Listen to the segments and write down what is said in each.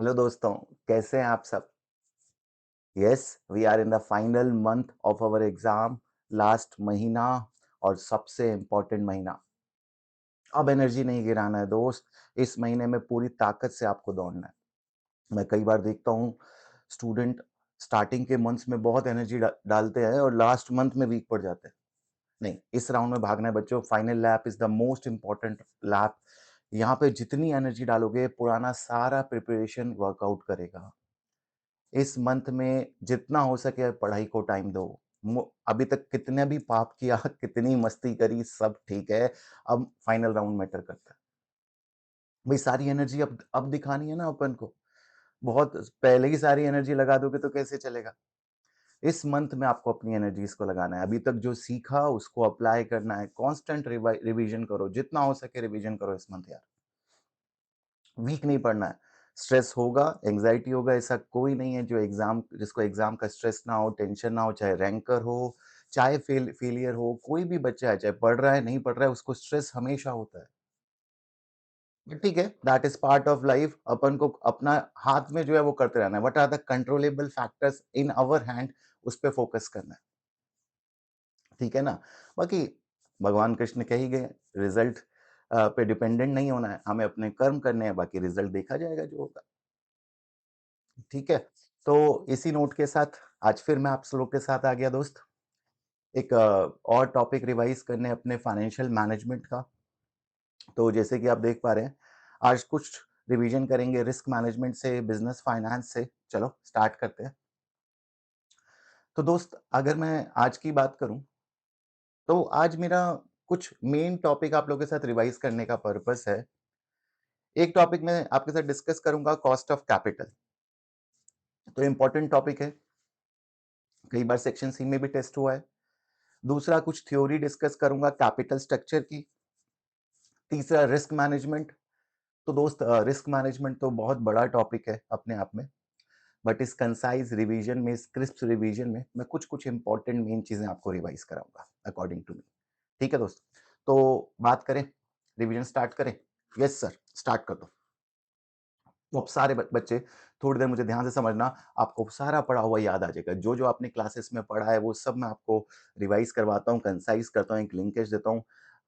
Hello दोस्तों, कैसे हैं आप सब? Yes, we are in the final month of our exam, last महीना और सबसे इम्पोर्टेंट महीना। अब एनर्जी नहीं गिराना है दोस्त, इस महीने में पूरी ताकत से आपको दौड़ना है। मैं कई बार देखता हूँ स्टूडेंट स्टार्टिंग के मंथ्स में बहुत एनर्जी डालते हैं और लास्ट मंथ में वीक पड़ जाते हैं। नहीं, इस राउंड में भागना है बच्चों, final lap is the most important lap. यहाँ पे जितनी एनर्जी डालोगे, पुराना सारा प्रिपरेशन वर्कआउट करेगा। इस मंथ में जितना हो सके पढ़ाई को टाइम दो। अभी तक कितने भी पाप किया कितनी मस्ती करी सब ठीक है। अब फाइनल राउंड मैटर करता है। भाई सारी एनर्जी अब दिखानी है ना अपन को। बहुत पहले ही सारी एनर्जी लगा दोगे तो कैसे चलेगा। इस मंथ में आपको अपनी एनर्जीज को लगाना है। अभी तक जो सीखा उसको अप्लाई करना है। कांस्टेंट रिवीजन करो, जितना हो सके रिवीजन करो इस मंथ यार। वीक नहीं पढ़ना है। स्ट्रेस होगा, एंग्जायटी होगा, ऐसा कोई नहीं है जो जिसको एग्जाम का स्ट्रेस ना हो, टेंशन ना हो, चाहे रैंकर हो, चाहे फेलियर हो, कोई भी बच्चा है, चाहे पढ़ रहा है, नहीं पढ़ रहा है, उसको स्ट्रेस हमेशा होता है। ठीक है, that is part of life. अपन को अपना हाथ में जो है वो करते रहना है। What are the controllable factors in our hand, उस पे फोकस करना है। ठीक है ना? बाकी भगवान कृष्ण कह ही गए, रिजल्ट पे डिपेंडेंट नहीं होना है, हमें अपने कर्म करने हैं, बाकी रिजल्ट देखा जाएगा जो होगा। ठीक है? तो इसी नोट के साथ आज फिर मैं आप लोग के साथ आ गया दोस्त। एक और टॉपिक रिवाइज़ करने अपने फाइनेंशियल मैनेजमेंट का। तो जैसे कि आप देख पा रहे हैं, आज कुछ रिवीजन करेंगे रिस्क मैनेजमेंट से, बिज़नेस फाइनेंस से। चलो स्टार्ट करते हैं। तो दोस्त अगर मैं आज की बात करूँ, तो आज मेरा कुछ मेन टॉपिक आप लोगों के साथ रिवाइज़ करने का पर्पस है। एक टॉपिक मैं आपके साथ डिस्कस करूँगा कॉस्ट ऑफ कैपिटल। तो इम्पोर्टेंट टॉपिक है, कई बार सेक्शन सी में भी टेस्ट हुआ है। दूसरा कुछ थ्योरी डिस्कस करूँगा कैपिटल स्ट्रक्चर की। तीसरा रिस्क मैनेजमेंट। तो दोस्त रिस्क मैनेजमेंट तो बहुत बड़ा टॉपिक है अपने आप में, बट इस कंसाइज़ रिवीजन में, इस क्रिस्प रिवीजन में मैं कुछ-कुछ इम्पोर्टेंट मेन चीज़ें आपको रिवाइज़ कराऊँगा अकॉर्डिंग टू मी। ठीक है दोस्त? तो बात करें, रिवीजन स्टार्ट करें? यस सर, स्टार्ट कर दो। तो अब सारे बच्चे थोड़ी देर मुझे ध्यान से समझना, आपको सारा पढ़ा हुआ याद आ जाएगा। जो-जो आपने क्लासेस में पढ़ा है वो सब मैं आपको रिवाइज़ करवाता हूँ, कंसाइज़ करता हूँ, एक लिंकेज देता हूँ।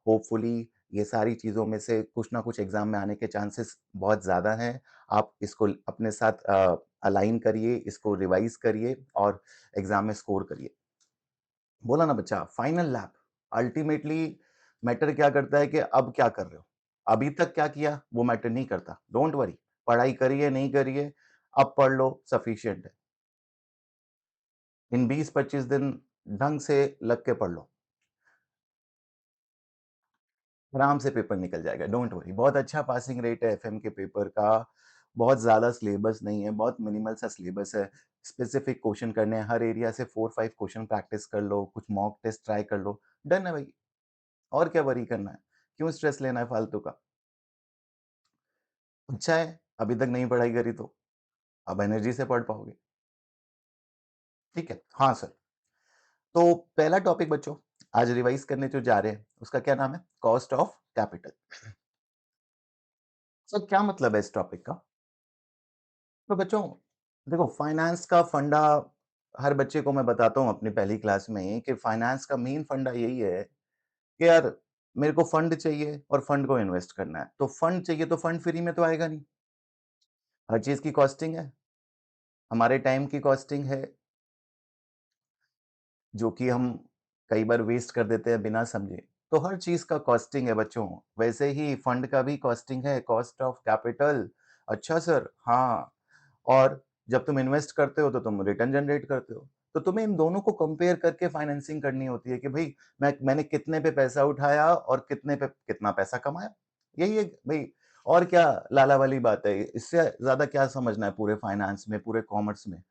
होपफुली ये सारी चीज़ों में से कुछ ना कुछ एग्ज़ाम में आने के चांसेस बहुत ज़्यादा हैं। आप इसको अपने साथ अलाइन करिए, इसको रिवाइज़ करिए और एग्ज़ाम में स्कोर करिए। बोला ना बच्चा, फाइनल लैप अल्टीमेटली मैटर क्या करता है कि अब क्या कर रहे हो? अभी तक क्या किया वो मैटर नहीं करता। डोंट वरी, पढ़ाई करी है, नहीं करी है, अब पढ़ लो सफिशिएंट है। इन 20-25 दिन ढंग से लग के पढ़ लो। आराम से पेपर निकल जाएगा, डोंट वरी। बहुत अच्छा पासिंग रेट है एफएम के पेपर का। बहुत ज़्यादा सिलेबस नहीं है, बहुत मिनिमल सा सिलेबस है। स्पेसिफिक क्वेश्चन करने हैं, हर एरिया से 4-5 क्वेश्चन प्रैक्टिस कर लो, कुछ मॉक टेस्ट ट्राई कर लो, डन है भाई। और क्या वरी करना है? क्यों स्ट्रेस लेना है फालतू का? अच्छा है, अभी तक नहीं पढ़ाई करी तो, अब एनर्जी से पढ़ पाओगे। ठीक है? हाँ सर। तो पहला टॉपिक बच्चों, आज रिवाइज़ करने जो जा रहे हैं, उसका क्या नाम है? Cost of capital. सर क्या मतलब है इस टॉपिक का? तो बच्चों, देखो फाइनेंस का फंडा हर बच्चे को मैं बताता हूँ अपनी पहली क्लास में ही कि फाइनेंस का मेन फंडा यही है कि यार मेरे को फंड चाहिए और फंड को इन्वेस्ट करना है। तो फंड चाहिए तो फंड फ्री में तो आएगा नहीं। हर चीज़ की कॉस्टिंग है, हमारे टाइम की कॉस्टिंग है, जो कि हम कई बार वेस्ट कर देते हैं बिना समझे। तो हर चीज़ का कॉस्टिंग है बच्चों। वैसे ही फंड का भी कॉस्टिंग है, कॉस्ट ऑफ कैपिटल। अच्छा सर, हाँ। और जब तुम इन्वेस्ट करते हो तो तुम रिटर्न जनरेट करते हो। तो तुम्हें इन दोनों को कंपेयर करके फाइनेंसिंग करनी होती है कि भई मैंने कितने पे पैसा उठाया और कितने पे कितना पैसा कमाया। यही है भई। और क्या लाला वाली बात है। इससे ज़्यादा क्या समझना है पूरे फाइनेंस में, पूरे कॉमर्स में।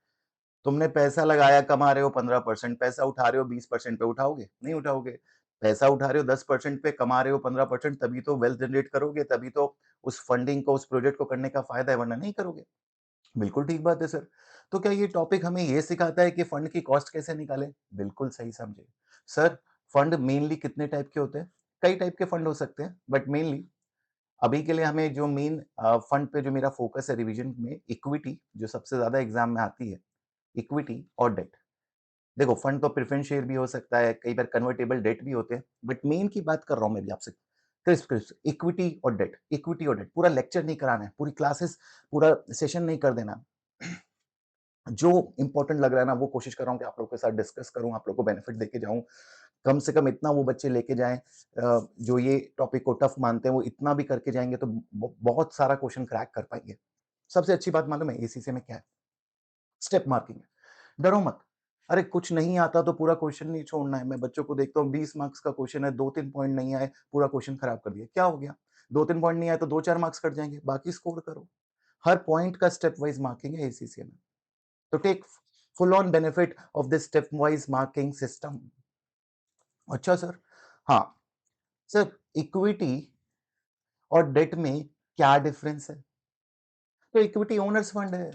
तुमने पैसा लगाया, कमा रहे हो 15%, पैसा उठा रहे हो 20% पे, उठाओगे? नहीं उठाओगे। पैसा उठा रहे हो 10% पे, कमा रहे हो 15%, तभी तो वेल्थ जनरेट करोगे, तभी तो उस फंडिंग को, उस प्रोजेक्ट को करने का फ़ायदा है, वरना नहीं करोगे। बिल्कुल ठीक बात है सर। तो क्या ये टॉपिक हमें ये सिखाता है कि फंड की कॉस्ट कैसे निकालें? बिल्कुल सही समझे। सर, फंड मेनली कितने टाइप के होते हैं? कई टाइप के फंड हो सकते हैं, बट मेनली अभी के लिए हमें जो मेन फंड पे जो मेरा फोकस है रिवीजन में, इक्विटी जो सबसे ज्यादा एग्जाम में आती है, इक्विटी और डेट। देखो फंड तो प्रेफरेंस शेयर भी हो सकता है, कई बार कन्वर्टेबल डेट भी होते हैं, बट मेन की बात कर रहा हूं मैं भी आपसे, क्रिस्प क्रिस्प इक्विटी और डेट, इक्विटी और डेट। पूरा लेक्चर नहीं कराना है, पूरी क्लासेस, पूरा सेशन नहीं कर देना। जो इंपॉर्टेंट लग रहा है ना वो कोशिश कर रहा हूँ कि आप लोगों के साथ डिस्कस करूं, आप लोगों को बेनिफिट देके जाऊं। कम से कम इतना वो बच्चे लेके जाएं जो ये टॉपिक को टफ मानते हैं, वो इतना भी करके जाएंगे तो बहुत सारा क्वेश्चन क्रैक कर पाएंगे। सबसे अच्छी बात मालूम है एसीसी में क्या है? स्टेप मार्किंग है। डरो मत। अरे कुछ नहीं आता तो पूरा क्वेश्चन नहीं छोड़ना है। मैं बच्चों को देखता हूँ 20 मार्क्स का क्वेश्चन है, 2-3 पॉइंट नहीं आए, पूरा क्वेश्चन खराब कर दिया। क्या हो गया? 2-3 पॉइंट नहीं आए तो 2-4 मार्क्स कट जाएंगे, बाकी स्कोर करो। हर पॉइंट का स्टेप वाइज मार्किंग है एसीसी में। तो take full on benefit of this step wise marking system. अच्छा सर, हाँ सर, इक्विटी और डेट में क्या डिफरेंस है? तो इक्विटी ओनर्स फंड है,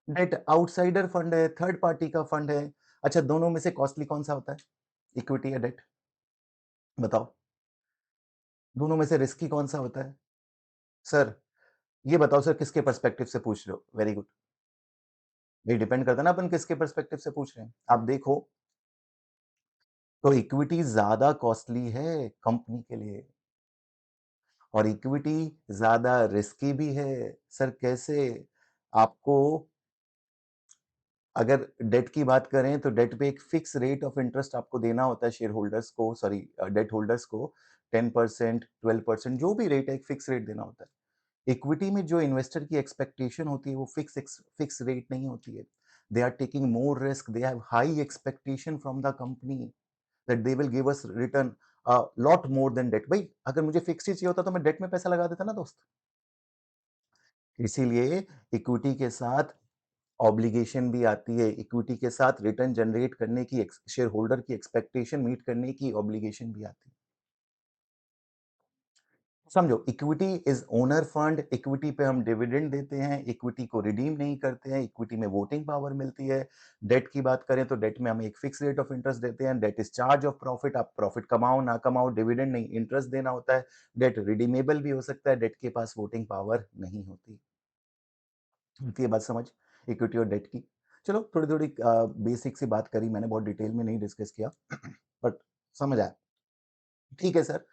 डेट आउटसाइडर फंड है, थर्ड पार्टी का फंड है। अच्छा, दोनों में से कॉस्टली कौन सा होता है, इक्विटी या डेट? बताओ, दोनों में से रिस्की कौन सा होता है? सर ये बताओ सर, किसके पर्सपेक्टिव से पूछ रहे हो? Very good. ये डिपेंड करता है ना अपन किसके पर्सपेक्टिव से पूछ रहे हैं। आप देखो, तो इक्विटी ज्यादा कॉस्टली है कंपनी के लिए, और इक्विटी ज्यादा रिस्की भी है। सर कैसे? आपको अगर डेट की बात करें तो डेट पे एक फिक्स रेट ऑफ इंटरेस्ट आपको देना होता है शेयर होल्डर्स को, सॉरी डेट होल्डर्स को, 10%, 12%, जो भी रेट है एक फिक्स रेट देना होता है। इक्विटी में जो इन्वेस्टर की एक्सपेक्टेशन होती है वो फिक्स रेट नहीं होती है। They are taking more risk, they have high expectation from the company that they will give us return lot more than debt. भाई अगर मुझे फिक्स ही चाहिए होता तो मैं डेट में पैसा लगा देता ना दोस्त। इसीलिए इक्विटी के साथ ऑब्लिगेशन भी आती है, इक्विटी के साथ रिटर्न जनरेट करने की, शेयर होल्डर की एक्सपेक्टेशन मीट करने की ऑब्लिगेशन भी आती है। समझो, equity is owner fund, equity पे हम डिविडेंड देते हैं, इक्विटी को रिडीम नहीं करते हैं, इक्विटी में वोटिंग पावर मिलती है। डेट की बात करें तो डेट में हम एक फिक्स रेट ऑफ इंटरेस्ट देते हैं, debt is charge of profit, आप प्रॉफिट कमाओ ना कमाओ, डिविडेंड नहीं इंटरेस्ट देना होता है। डेट रिडीमेबल भी हो सकता है, डेट के पास वोटिंग पावर नहीं होती। ये बात समझ, इक्विटी और डेट की। चलो थोड़ी थोड़ी बेसिक सी बात करी मैंने, बहुत डिटेल में नहीं डिस्कस किया बट समझ आया। ठीक है सर,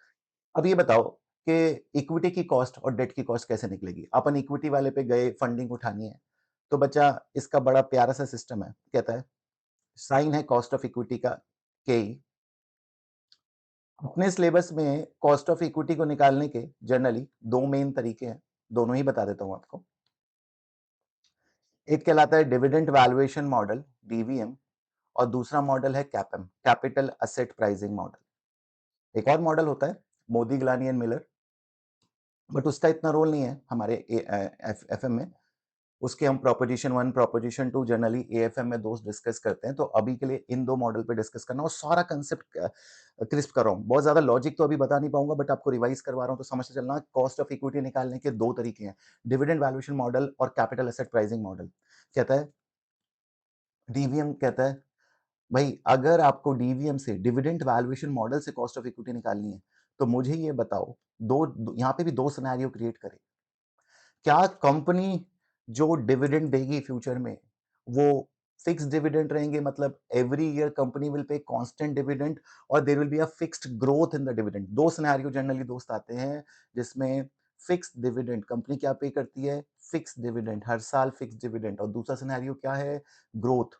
अब ये बताओ कि इक्विटी की कॉस्ट और डेट की कॉस्ट कैसे निकलेगी? अपन इक्विटी वाले पे गए, फंडिंग उठानी है, तो बच्चा इसका बड़ा प्यारा सा सिस्टम है, कहता है साइन है कॉस्ट ऑफ इक्विटी का के ई। अपने सिलेबस में कॉस्ट ऑफ इक्विटी को निकालने के जनरली दो मेन तरीके हैं, दोनों ही बता देता हूं आपको। एक कहलाता है डिविडेंड वैल्यूएशन मॉडल, डीवीएम, और दूसरा मॉडल है CAPM, capital asset pricing model. एक और मॉडल होता है Modigliani and Miller, but उसका इतना रोल नहीं है हमारे एफएम में। उसके हम प्रोपोजिशन 1, प्रोपोजिशन 2 जनरली एएफएम में दोस्त डिस्कस करते हैं। तो अभी के लिए इन दो मॉडल पे डिस्कस करना, और सारा कंसेप्ट क्रिस्प कर रहा हूँ। बहुत ज्यादा लॉजिक तो अभी बता नहीं पाऊंगा, बट आपको रिवाइज करवा रहा हूँ तो समझते चलना। कॉस्ट ऑफ इक्विटी निकालने के दो तरीके हैं, डिविडेंड वैल्यूएशन मॉडल और कैपिटल एसेट प्राइसिंग मॉडल। कहता है डीवीएम, कहता है भाई अगर आपको डीवीएम से, डिविडेंड वैल्यूएशन मॉडल से कॉस्ट ऑफ इक्विटी निकालनी है तो मुझे ये बताओ, यहाँ पे भी दो सिनेरियो क्रिएट करें। क्या कंपनी जो डिविडेंड देगी फ्यूचर में वो फिक्स डिविडेंड रहेंगे, मतलब every year company will pay constant dividend, और there will be a fixed growth in the dividend? दो सिनेरियो जनरली दोस्त आते हैं जिसमें फिक्स डिविडेंड, कंपनी क्या पे करती है, फिक्स डिविडेंड, हर साल फिक्स डिविडेंड। और दूसरा सिनेरियो क्या है, growth,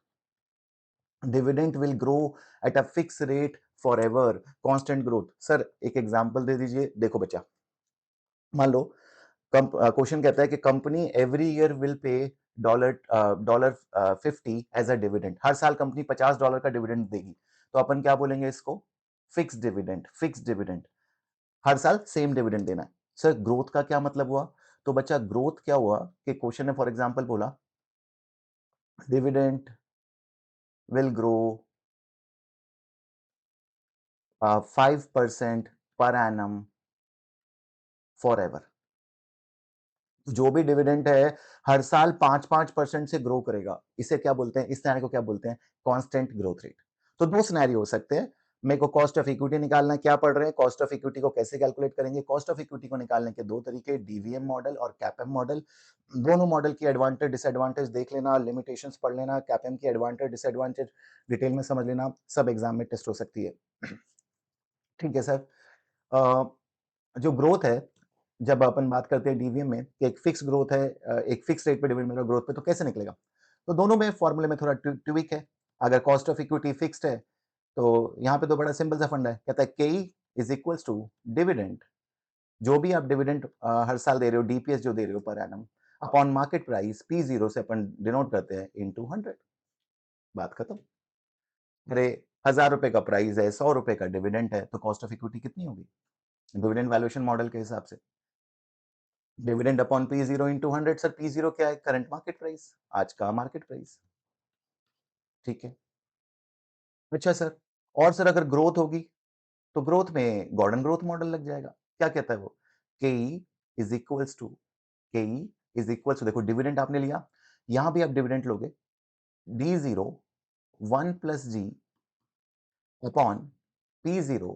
dividend will grow at a fix rate for ever, constant growth. Sir एक एग्जाम्पल दे दीजिए। देखो बच्चा, मान लो क्वेश्चन कहता है कि company every year will pay dollar dollar 50 as a dividend, हर साल कंपनी $50 का डिविडेंड देगी। तो अपन क्या बोलेंगे इसको, फिक्स डिविडेंड, फिक्स डिविडेंड, हर साल सेम डिविडेंड देना है। सर ग्रोथ का क्या मतलब हुआ? तो बच्चा ग्रोथ क्या हुआ कि क्वेश्चन ने फॉर एग्जांपल बोला dividend will grow 5% per annum for ever. जो भी डिविडेंड है हर साल 5-5% से ग्रो करेगा। इसे क्या बोलते हैं, इस सिनेरियो को क्या बोलते हैं, कांस्टेंट ग्रोथ रेट। तो दो सिनेरियो हो सकते हैं। मेरे को कॉस्ट ऑफ इक्विटी निकालना है, क्या पढ़ रहे हैं, कॉस्ट ऑफ इक्विटी को कैसे कैलकुलेट करेंगे। कॉस्ट ऑफ इक्विटी को निकालने के दो तरीके, डीवीएम मॉडल और कैपएम मॉडल। दोनों मॉडल की एडवांटेज डिसएडवांटेज देख लेना, लिमिटेशंस पढ़ लेना, कैपएम की एडवांटेज डिसएडवांटेज डिटेल में समझ लेना, सब एग्जाम में टेस्ट हो सकती है। ठीक है सर। जो ग्रोथ है, जब अपन बात करते हैं डीवीएम में कि एक फिक्स ग्रोथ है, एक फिक्स रेट पे डिविडेंड मिल रहा है ग्रोथ पे, तो कैसे निकलेगा। तो दोनों में फॉर्मूले में थोड़ा ट्विक है। अगर कॉस्ट ऑफ इक्विटी फिक्स्ड है तो यहाँ पे तो बड़ा सिंपल सा फंडा है, कहता है के इज इक्वल्स टू डिविडेंड, जो भी आप डिविडेंड हर साल दे रहे हो, डीपीएस जो दे रहे हो per annum, upon market price P zero से अपन डिनोट करते हैं इनटू 100। बात खत्म। अरे 1000 रुपए का प्राइस है, 100 रुपए का डिविडेंड है, तो कॉस्ट ऑफ इक्विटी कितनी होगी डिविडेंड वैल्यूएशन मॉडल के हिसाब से। Dividend upon P zero into 100। Sir P zero क्या है, करंट मार्केट प्राइस, आज का मार्केट प्राइस। ठीक है। अच्छा सर, और सर अगर ग्रोथ होगी तो ग्रोथ में गॉर्डन ग्रोथ मॉडल लग जाएगा। क्या कहता है वो, के इज इक्वल्स टू, के इज इक्वल्स टू, देखो डिविडेंड आपने लिया, यहां भी आप डिविडेंड लोगे, डी जीरो 1 + जी अपॉन पी जीरो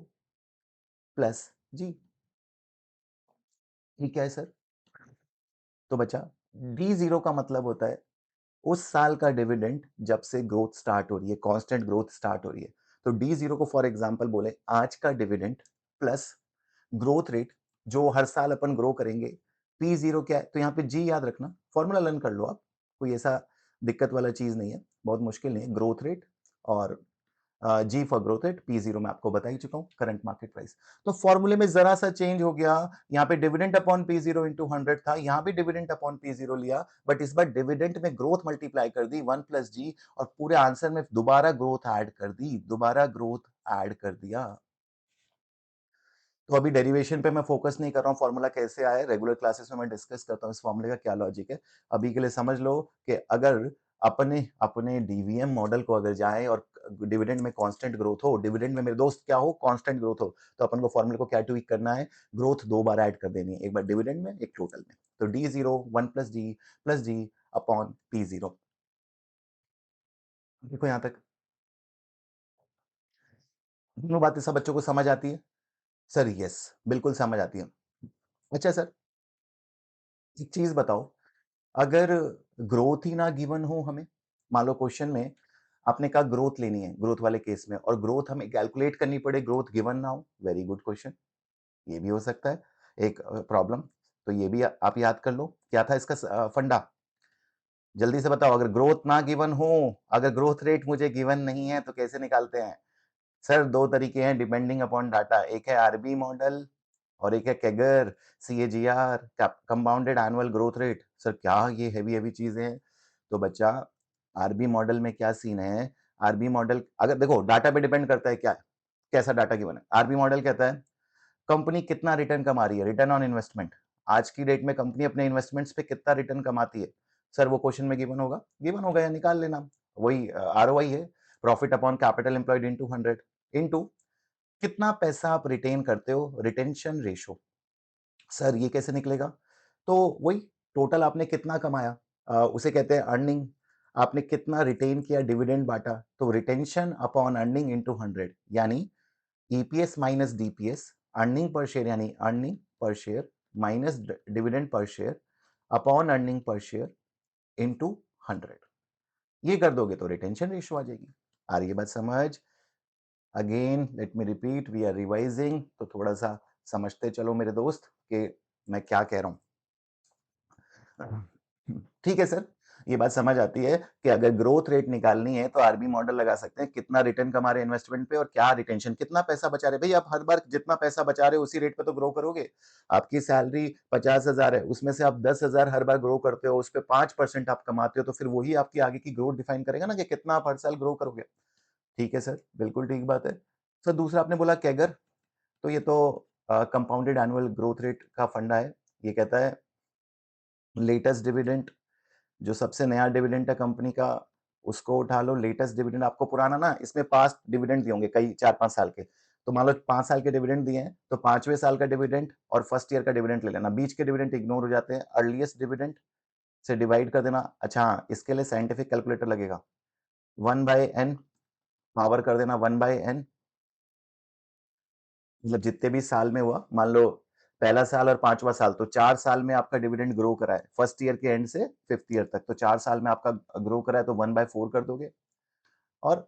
प्लस जी। ये क्या है सर, तो बचा डी जीरो का मतलब होता है उस साल का डिविडेंड जब से ग्रोथ स्टार्ट हो रही है, कांस्टेंट ग्रोथ स्टार्ट हो रही है। तो डी जीरो को फॉर एग्जांपल बोले आज का डिविडेंड प्लस ग्रोथ रेट जो हर साल अपन ग्रो करेंगे। पी जीरो क्या है, तो यहाँ पे जी याद रखना, फॉर्मूला लर्न कर लो आप, कोई ऐसा दिक्कत वाला चीज नहीं है, बहुत मुश्किल नहीं है। ग्रोथ रेट और g for growth rate, P zero मैं आपको बता ही चुका हूँ, करंट मार्केट प्राइस। तो फॉर्मूले में जरा सा चेंज हो गया, यहाँ पे dividend upon P zero into 100 था, यहाँ भी डिविडेंड अपॉन पी जीरो लिया, बट इस बार डिविडेंड में ग्रोथ मल्टीप्लाई कर दी 1 + जी, और पूरे आंसर में दोबारा ग्रोथ ऐड कर दी, दोबारा ग्रोथ ऐड कर दिया। तो अभी डेरिवेशन पे मैं फोकस नहीं कर रहा हूँ, फॉर्मूला कैसे आया रेगुलर क्लासेस में मैं डिस्कस करता हूँ इस फॉर्मूले का क्या लॉजिक है। अभी के लिए समझ लो कि अगर अपने अपने डीवीएम मॉडल को अगर जाए और डिविडेंड में कांस्टेंट ग्रोथ हो, डिविडेंड में मेरे दोस्त क्या हो, कांस्टेंट ग्रोथ हो, तो अपन को फॉर्मूले को क्या ट्वीक करना है, ग्रोथ दो बार ऐड कर देनी है, एक बार डिविडेंड में एक टोटल में। तो डी जीरो 1 + जी अपॉन पी जीरो। देखो यहाँ तक दोनों बातें सब बच्चों को समझ आती है। सर यस, बिल्कुल समझ आती है। अच्छा सर, एक चीज बताओ, अगर ग्रोथ ही ना गिवन हो हमें, मान लो क्वेश्चन में आपने कहा ग्रोथ लेनी है ग्रोथ वाले केस में, और ग्रोथ हमें कैलकुलेट करनी पड़े, ग्रोथ गिवन ना हो, वेरी गुड क्वेश्चन, ये भी हो सकता है एक प्रॉब्लम। तो ये भी आप याद कर लो, क्या था इसका फंडा, जल्दी से बताओ। अगर ग्रोथ ना गिवन हो, अगर ग्रोथ रेट मुझे गिवन नहीं है तो कैसे निकालते हैं। सर दो तरीके हैं डिपेंडिंग अपॉन डाटा, एक है आरबी मॉडल और एक है CAGR, CAGR, compounded annual growth rate. Sir क्या ये हैवी हैवी चीजें हैं। तो बच्चा आरबी मॉडल में क्या सीन है, आरबी मॉडल अगर देखो डाटा पे डिपेंड करता है, क्या कैसा डाटा गिवन है। आरबी मॉडल कहता है कंपनी कितना रिटर्न कमा रही है, रिटर्न ऑन इन्वेस्टमेंट, आज की डेट में कंपनी अपने इन्वेस्टमेंट्स पे कितना रिटर्न कमाती है। सर वो क्वेश्चन में गिवन होगा या निकाल लेना, वही आरओआई है, profit upon capital employed into 100 into कितना पैसा आप रिटेन करते हो, रिटेंशन रेशो। सर ये कैसे निकलेगा, तो वही टोटल आपने कितना कमाया, उसे कहते हैं अर्निंग, आपने कितना रिटेन किया, डिविडेंड बांटा, तो रिटेंशन अपॉन अर्निंग इनटू 100, यानी EPS minus DPS, earning per share यानी earning per share minus dividend per share upon earning per share into 100। ये कर दोगे तो रिटेंशन रेशो आ जाएगी। आ रही है बात समझ। Again let me repeat, we are revising, तो थोड़ा सा समझते चलो मेरे दोस्त कि मैं क्या कह रहा हूं। ठीक है सर, ये बात समझ आती है कि अगर ग्रोथ रेट निकालनी है तो आरबी मॉडल लगा सकते हैं, कितना रिटर्न कमा रहे इन्वेस्टमेंट पे और क्या रिटेंशन, कितना पैसा बचा रहे। भाई आप हर बार जितना पैसा बचा रहे हो उसी रेट पे तो ग्रो करोगे। आपकी सैलरी 50,000 है, उसमें से आप 10,000 हर बार ग्रो करते हो, उस पर 5% आप कमाते हो, तो फिर वही आपकी आगे की ग्रोथ डिफाइन करेगा ना कि कितना आप हर साल ग्रो करोगे। ठीक है सर, बिल्कुल ठीक बात है। सर दूसरा आपने बोला कैगर, तो ये तो कंपाउंडेड एनुअल ग्रोथ रेट का फंडा है। ये कहता है लेटेस्ट डिविडेंड, जो सबसे नया डिविडेंड है कंपनी का उसको उठा लो, लेटेस्ट डिविडेंड आपको पुराना ना, इसमें पास्ट डिविडेंड दिए होंगे कई 4-5 साल के, तो मान लो 5 साल के डिविडेंड दिए हैं तो 5वें साल का डिविडेंड और फर्स्ट ईयर का डिविडेंड ले लेना, बीच के डिविडेंड इग्नोर हो जाते हैं, अर्लीस्ट डिविडेंड से डिवाइड कर देना। अच्छा हाँ, इसके लिए साइंटिफिक कैलकुलेटर लगेगा, 1/n पावर कर देना 1/n, मतलब जितने भी साल में हुआ, मान लो पहला साल और 5वां साल, तो 4 साल में आपका डिविडेंड ग्रो करा है, फर्स्ट ईयर के एंड से 5th ईयर तक, तो 4 साल में आपका ग्रो करा है, तो 1/4 कर दोगे और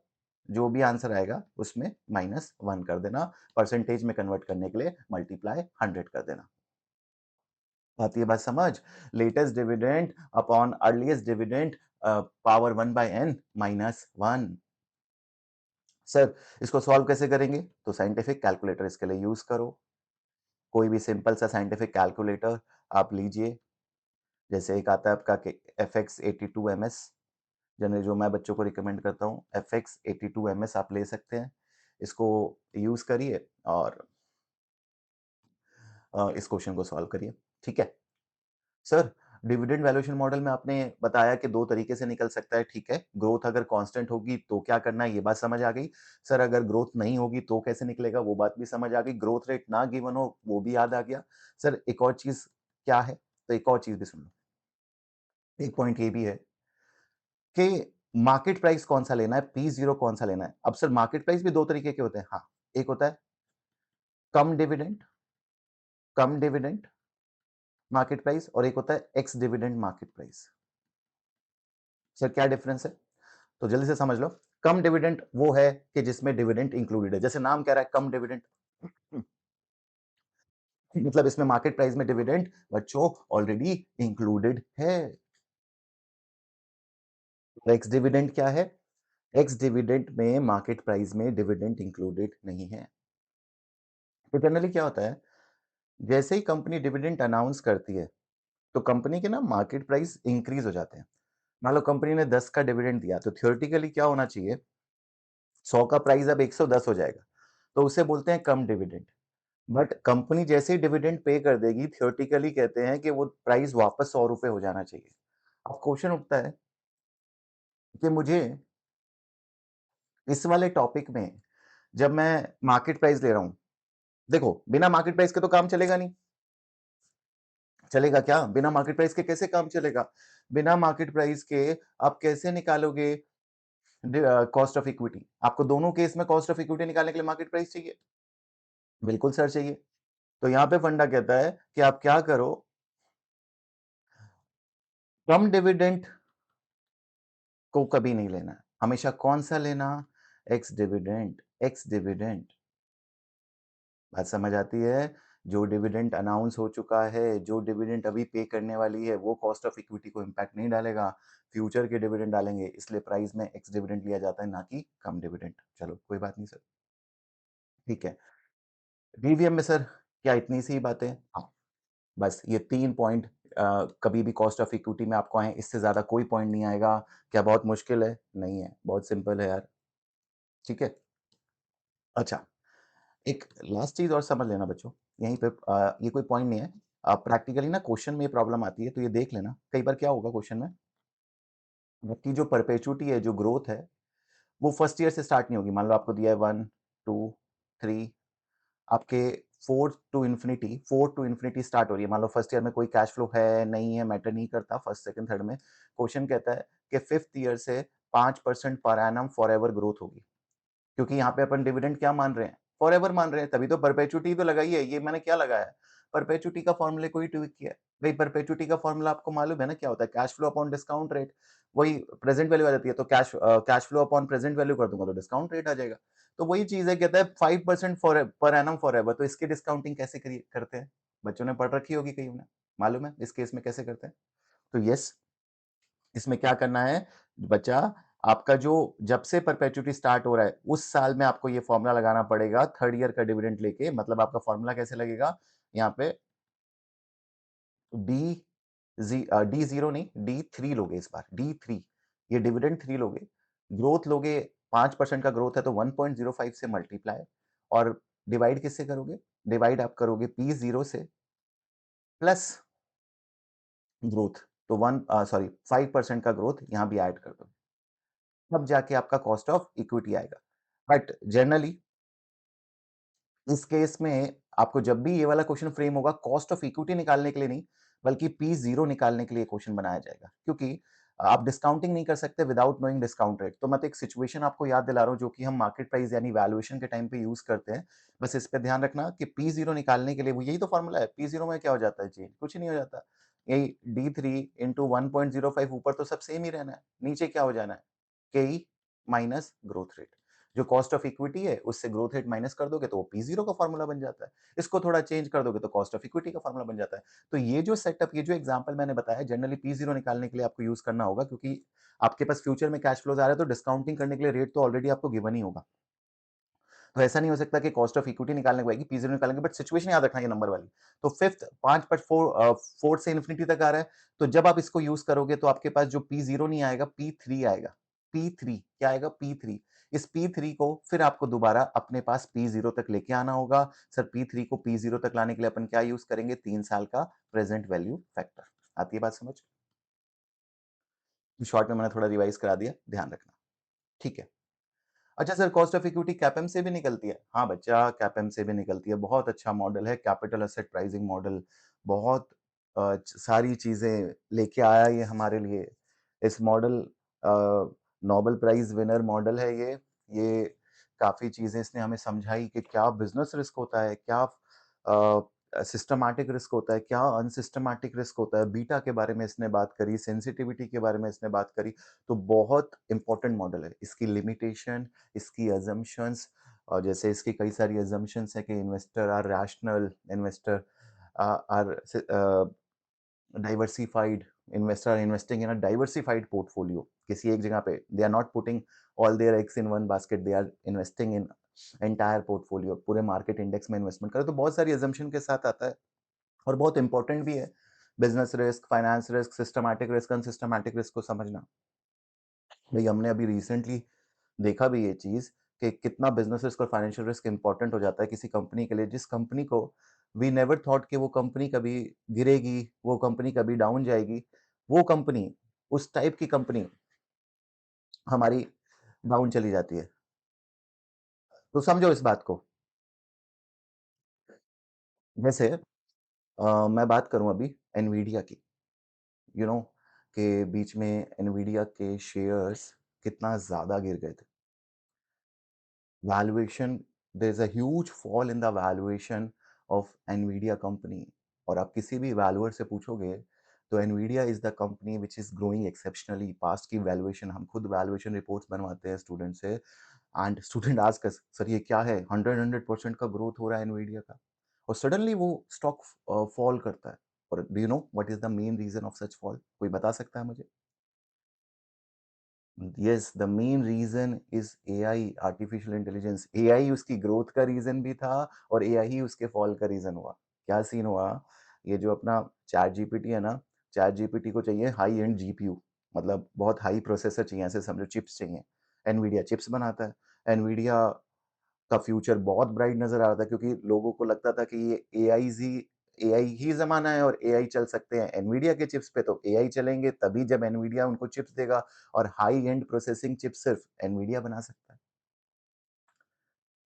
जो भी आंसर आएगा उसमें -1 कर देना, परसेंटेज में कन्वर्ट करने के लिए मल्टीप्लाई 100 कर देना। आती है बात समझ? Latest dividend upon earliest dividend power 1/n -1। Sir इसको सॉल्व कैसे करेंगे? तो साइंटिफिक कैलकुलेटर इसके लिए यूज करो। कोई भी सिंपल सा साइंटिफिक कैलकुलेटर आप लीजिए, जैसे एक आता है आपका FX82MS, जनरली जो मैं बच्चों को रिकमेंड करता हूँ, FX82MS आप ले सकते हैं। इसको यूज करिए और इस क्वेश्चन को सॉल्व करिए। ठीक है सर, डिविडेंड वैल्यूएशन मॉडल में आपने बताया कि दो तरीके से निकल सकता है। ठीक है, ग्रोथ अगर कांस्टेंट होगी तो क्या करना है, ये बात समझ आ गई। सर अगर ग्रोथ नहीं होगी तो कैसे निकलेगा, वो बात भी समझ आ गई। ग्रोथ रेट ना गिवन हो वो भी याद आ गया। सर एक और चीज क्या है, तो एक और चीज भी सुन लो। एक पॉइंट ये भी है कि मार्केट प्राइस कौन सा लेना है, P0 कौन सा लेना है। अब सर मार्केट प्राइस भी दो तरीके के होते हैं। हाँ, एक होता है कम डिविडेंड, कम डिविडेंड मार्केट प्राइस, और एक होता है x dividend market price. Sir क्या डिफरेंस है, तो जल्दी से समझ लो। कम डिविडेंड वो है कि जिसमें डिविडेंड इंक्लूडेड है, जैसे नाम कह रहा है कम डिविडेंड, मतलब इसमें मार्केट प्राइस में डिविडेंड बच्चों ऑलरेडी इंक्लूडेड है। एक्स डिविडेंड क्या है, एक्स डिविडेंड में मार्केट प्राइस में डिविडेंड इंक्लूडेड नहीं है। तो जनरली क्या होता है, जैसे ही कंपनी डिविडेंड अनाउंस करती है तो कंपनी के ना मार्केट प्राइस इंक्रीज हो जाते हैं। मान लो कंपनी ने 10 का डिविडेंड दिया, तो थियोरेटिकली क्या होना चाहिए, 100 का प्राइस अब 110 हो जाएगा, तो उसे बोलते हैं कम डिविडेंड। बट कंपनी जैसे ही डिविडेंड पे कर देगी, थियोरेटिकली कहते हैं कि वो प्राइस वापस 100 रुपए हो जाना चाहिए। अब क्वेश्चन उठता है कि मुझे इस वाले टॉपिक में जब मैं मार्केट प्राइस ले रहा हूं, देखो बिना मार्केट प्राइस के तो काम चलेगा नहीं। चलेगा क्या, बिना मार्केट प्राइस के कैसे काम चलेगा, बिना मार्केट प्राइस के आप कैसे निकालोगे कॉस्ट ऑफ इक्विटी। आपको दोनों केस में कॉस्ट ऑफ इक्विटी निकालने के लिए मार्केट प्राइस चाहिए, बिल्कुल सर चाहिए। तो यहां पे फंडा कहता है कि आप क्या करो, कम डिविडेंड को कभी नहीं लेना, हमेशा कौन सा लेना, एक्स डिविडेंड, एक्स डिविडेंड। बात समझ आती है, जो डिविडेंड अनाउंस हो चुका है, जो डिविडेंड अभी पे करने वाली है, वो कॉस्ट ऑफ इक्विटी को इंपैक्ट नहीं डालेगा, फ्यूचर के डिविडेंड डालेंगे, इसलिए प्राइस में एक्स डिविडेंड लिया जाता है, ना कि कम डिविडेंड। चलो कोई बात नहीं सर, ठीक है। डीवीएम में सर क्या इतनी सी बातें, हाँ बस ये 3 पॉइंट, कभी भी कॉस्ट ऑफ इक्विटी में आपको आए, इससे ज्यादा कोई पॉइंट नहीं आएगा। क्या बहुत मुश्किल है, नहीं है, बहुत सिंपल है यार। ठीक है, अच्छा एक लास्ट चीज और समझ लेना बच्चों, यहीं पे ये कोई पॉइंट नहीं है, प्रैक्टिकली ना क्वेश्चन में ये प्रॉब्लम आती है, तो ये देख लेना। कई बार क्या होगा क्वेश्चन में, आपकी जो परपेचुटी है, जो ग्रोथ है, वो फर्स्ट ईयर से स्टार्ट नहीं होगी। मान लो आपको दिया है 1 2 3, आपके 4 टू इन्फिनिटी स्टार्ट हो रही है। मान लो फर्स्ट ईयर में कोई कैश फ्लो है नहीं है, मैटर नहीं करता, फर्स्ट सेकंड थर्ड में। क्वेश्चन कहता है कि 5th ईयर से 5% per annum for ever growth होगी, क्योंकि यहाँ पे अपन डिविडेंड क्या मान रहे हैं, फॉर एवर मान रहे हैं, तभी तो परपेचुटी तो लगाई है। ये मैंने क्या लगाया है, परपेचुटी का फॉर्मूले को ही ट्विक किया है। भाई परपेचुटी का फॉर्मूला आपको मालूम है ना क्या होता है, cash flow upon discount rate, वही प्रेजेंट वैल्यू आ जाती है, तो cash flow upon present value कर दूंगा तो डिस्काउंट रेट आ जाएगा। तो वही चीज है, कहता है 5% for per annum for ever, तो इसकी डिस्काउंटिंग कैसे करते हैं, बच्चों ने पढ़ रखी होगी, कहीं उन्हें मालूम है इस केस में कैसे करते हैं। तो यस, इसमें क्या करना है बच्चा, आपका जो जब से परपेचुटी स्टार्ट हो रहा है उस साल में आपको ये फॉर्मूला लगाना पड़ेगा, थर्ड ईयर का डिविडेंड लेके। मतलब आपका फॉर्मूला कैसे लगेगा, यहाँ पे डी D0 नहीं, D3 लोगे इस बार, D3, ये डिविडेंड 3 लोगे, ग्रोथ लोगे, 5% का ग्रोथ है तो 1.05 से मल्टीप्लाई, और डिवाइड किससे करोगे, डिवाइड आप करोगे P0 से प्लस ग्रोथ, तो 5% का ग्रोथ यहाँ भी ऐड कर दो, तब जाके आपका कॉस्ट ऑफ इक्विटी आएगा। बट जनरली इस केस में आपको जब भी ये वाला क्वेश्चन फ्रेम होगा, कॉस्ट ऑफ इक्विटी निकालने के लिए नहीं, बल्कि P0 निकालने के लिए क्वेश्चन बनाया जाएगा, क्योंकि आप डिस्काउंटिंग नहीं कर सकते विदाउट नोइंग डिस्काउंट रेट। तो मैं तो एक सिचुएशन आपको याद दिला रहा हूँ जो कि हम मार्केट प्राइस यानी वैल्यूएशन के टाइम पे यूज़ करते हैं। बस इस पे ध्यान रखना कि P0 निकालने के लिए वो यही तो फ़ॉर्मूला है। P0 में क्या हो जाता है चेंज? कुछ नहीं हो जाता। यही D3 इंटू 1.05 ऊपर तो सब सेम ही रहना है। नीचे क्या हो जाना है? KE minus growth rate. जो कॉस्ट ऑफ इक्विटी है उससे ग्रोथ रेट माइनस कर दोगे तो वो P0 का फ़ॉर्मूला बन जाता है। इसको थोड़ा चेंज कर दोगे तो कॉस्ट ऑफ इक्विटी का फ़ॉर्मूला बन जाता है। तो ये जो सेटअप, ये जो एग्जांपल मैंने बताया जनरली P0 निकालने के लिए आपको यूज़ करना होगा क्योंकि आपके पास फ्यूचर में कैश फ्लोज़ आ रहा है तो डिस्काउंटिंग करने के लिए रेट तो ऑलरेडी आपको गिवन ही होगा। तो ऐसा नहीं हो सकता कि कॉस्ट ऑफ इक्विटी निकालने को आएगी, P0 निकालेंगे बट सिचुएशन याद रखना ये नंबर वाली। तो फिफ्थ 5 पर 4 से इंफिनिटी तक आ रहा है, तो जब आप इसको यूज़ करोगे तो आपके पास जो P0 नहीं आएगा, P3 आएगा। P3 क्या आएगा? P3। इस P3 को फिर आपको दोबारा अपने पास P0 तक लेके आना होगा। सर P3 को P0 तक लाने के लिए अपन क्या यूज़ करेंगे? 3 साल का प्रेजेंट वैल्यू फैक्टर। आती है बात समझ? शॉर्ट में मैंने थोड़ा रिवाइज़ करा दिया, ध्यान रखना। ठीक है। अच्छा सर कॉस्ट ऑफ इक्विटी कैपेम से भी निकलती है? हाँ बच्चा, कैपेम से भी निकलती है। बहुत अच्छा मॉडल है, कैपिटल एसेट प्राइसिंग मॉडल। बहुत सारी चीज़ें लेके आया ये हमारे लिए। इस model Nobel prize winner model है ये। ये काफ़ी चीज़ें इसने हमें समझाई कि क्या बिज़नेस रिस्क होता है, क्या सिस्टमैटिक रिस्क होता है, क्या अनसिस्टमैटिक रिस्क होता है। बीटा के बारे में इसने बात करी, सेंसिटिविटी के बारे में इसने बात करी। तो बहुत इंपॉर्टेंट मॉडल है। इसकी लिमिटेशन, इसकी असम्पशंस और जैसे इसकी कई सारी असम्पशंस हैं कि investor are rational, investor are diversified, investor are investing in a diversified portfolio. किसी एक जगह पे they are not putting all their eggs in one basket, they are investing in entire portfolio. पूरे मार्केट इंडेक्स में investment करें तो बहुत सारी असम्पशन के साथ आता है और बहुत इंपॉर्टेंट भी है। Business risk, finance risk, systematic risk, unsystematic risk को समझना। भाई हमने अभी रिसेंटली देखा भी ये चीज़ कि कितना बिज़नेस रिस्क और फाइनेंशियल रिस्क इम्पोर्टेंट हो जाता है किसी कंपनी के लिए, जिस कंपनी को वी नेवर थॉट कि वो कंपनी कभी गिरेगी, वो कंपनी कभी डाउन जाएगी, वो कंपनी, उस टाइप की कंपनी हमारी डाउन चली जाती है। तो समझो इस बात को। जैसे मैं बात करूँ अभी एनवीडिया की, यू नो के बीच में एनवीडिया के शेयर्स कितना ज़्यादा गिर गए थे। Valuation, there is a huge fall in the valuation of Nvidia company. और आप किसी भी वैल्यूअर से पूछोगे तो Nvidia is the company which is growing exceptionally. Past की वैल्यूएशन, हम खुद वैल्यूएशन रिपोर्ट्स बनवाते हैं स्टूडेंट से and student ask us sir ये क्या है, 100% का ग्रोथ हो रहा है एनवीडिया का और सडनली वो स्टॉक फॉल करता है। और do you know what is the main reason of such fall? कोई बता सकता है मुझे? Yes, the main reason is AI, artificial intelligence. AI उसकी ग्रोथ का रीजन भी था और एआई ही उसके फॉल का रीजन हुआ। क्या सीन हुआ? ये जो अपना चैट जीपीटी है ना, चैट जीपीटी को चाहिए हाई एंड जीपीयू, मतलब बहुत हाई प्रोसेसर चाहिए, ऐसे समझो चिप्स चाहिए। एनवीडिया चिप्स बनाता है। एनवीडिया का फ्यूचर बहुत ब्राइट नज़र आ रहा था क्योंकि लोगों को लगता था कि ये एआई ही ज़माना है और एआई चल सकते हैं एनवीडिया के चिप्स पे, तो एआई चलेंगे तभी जब एनवीडिया उनको चिप्स देगा और हाई एंड प्रोसेसिंग चिप सिर्फ एनवीडिया बना सकता है।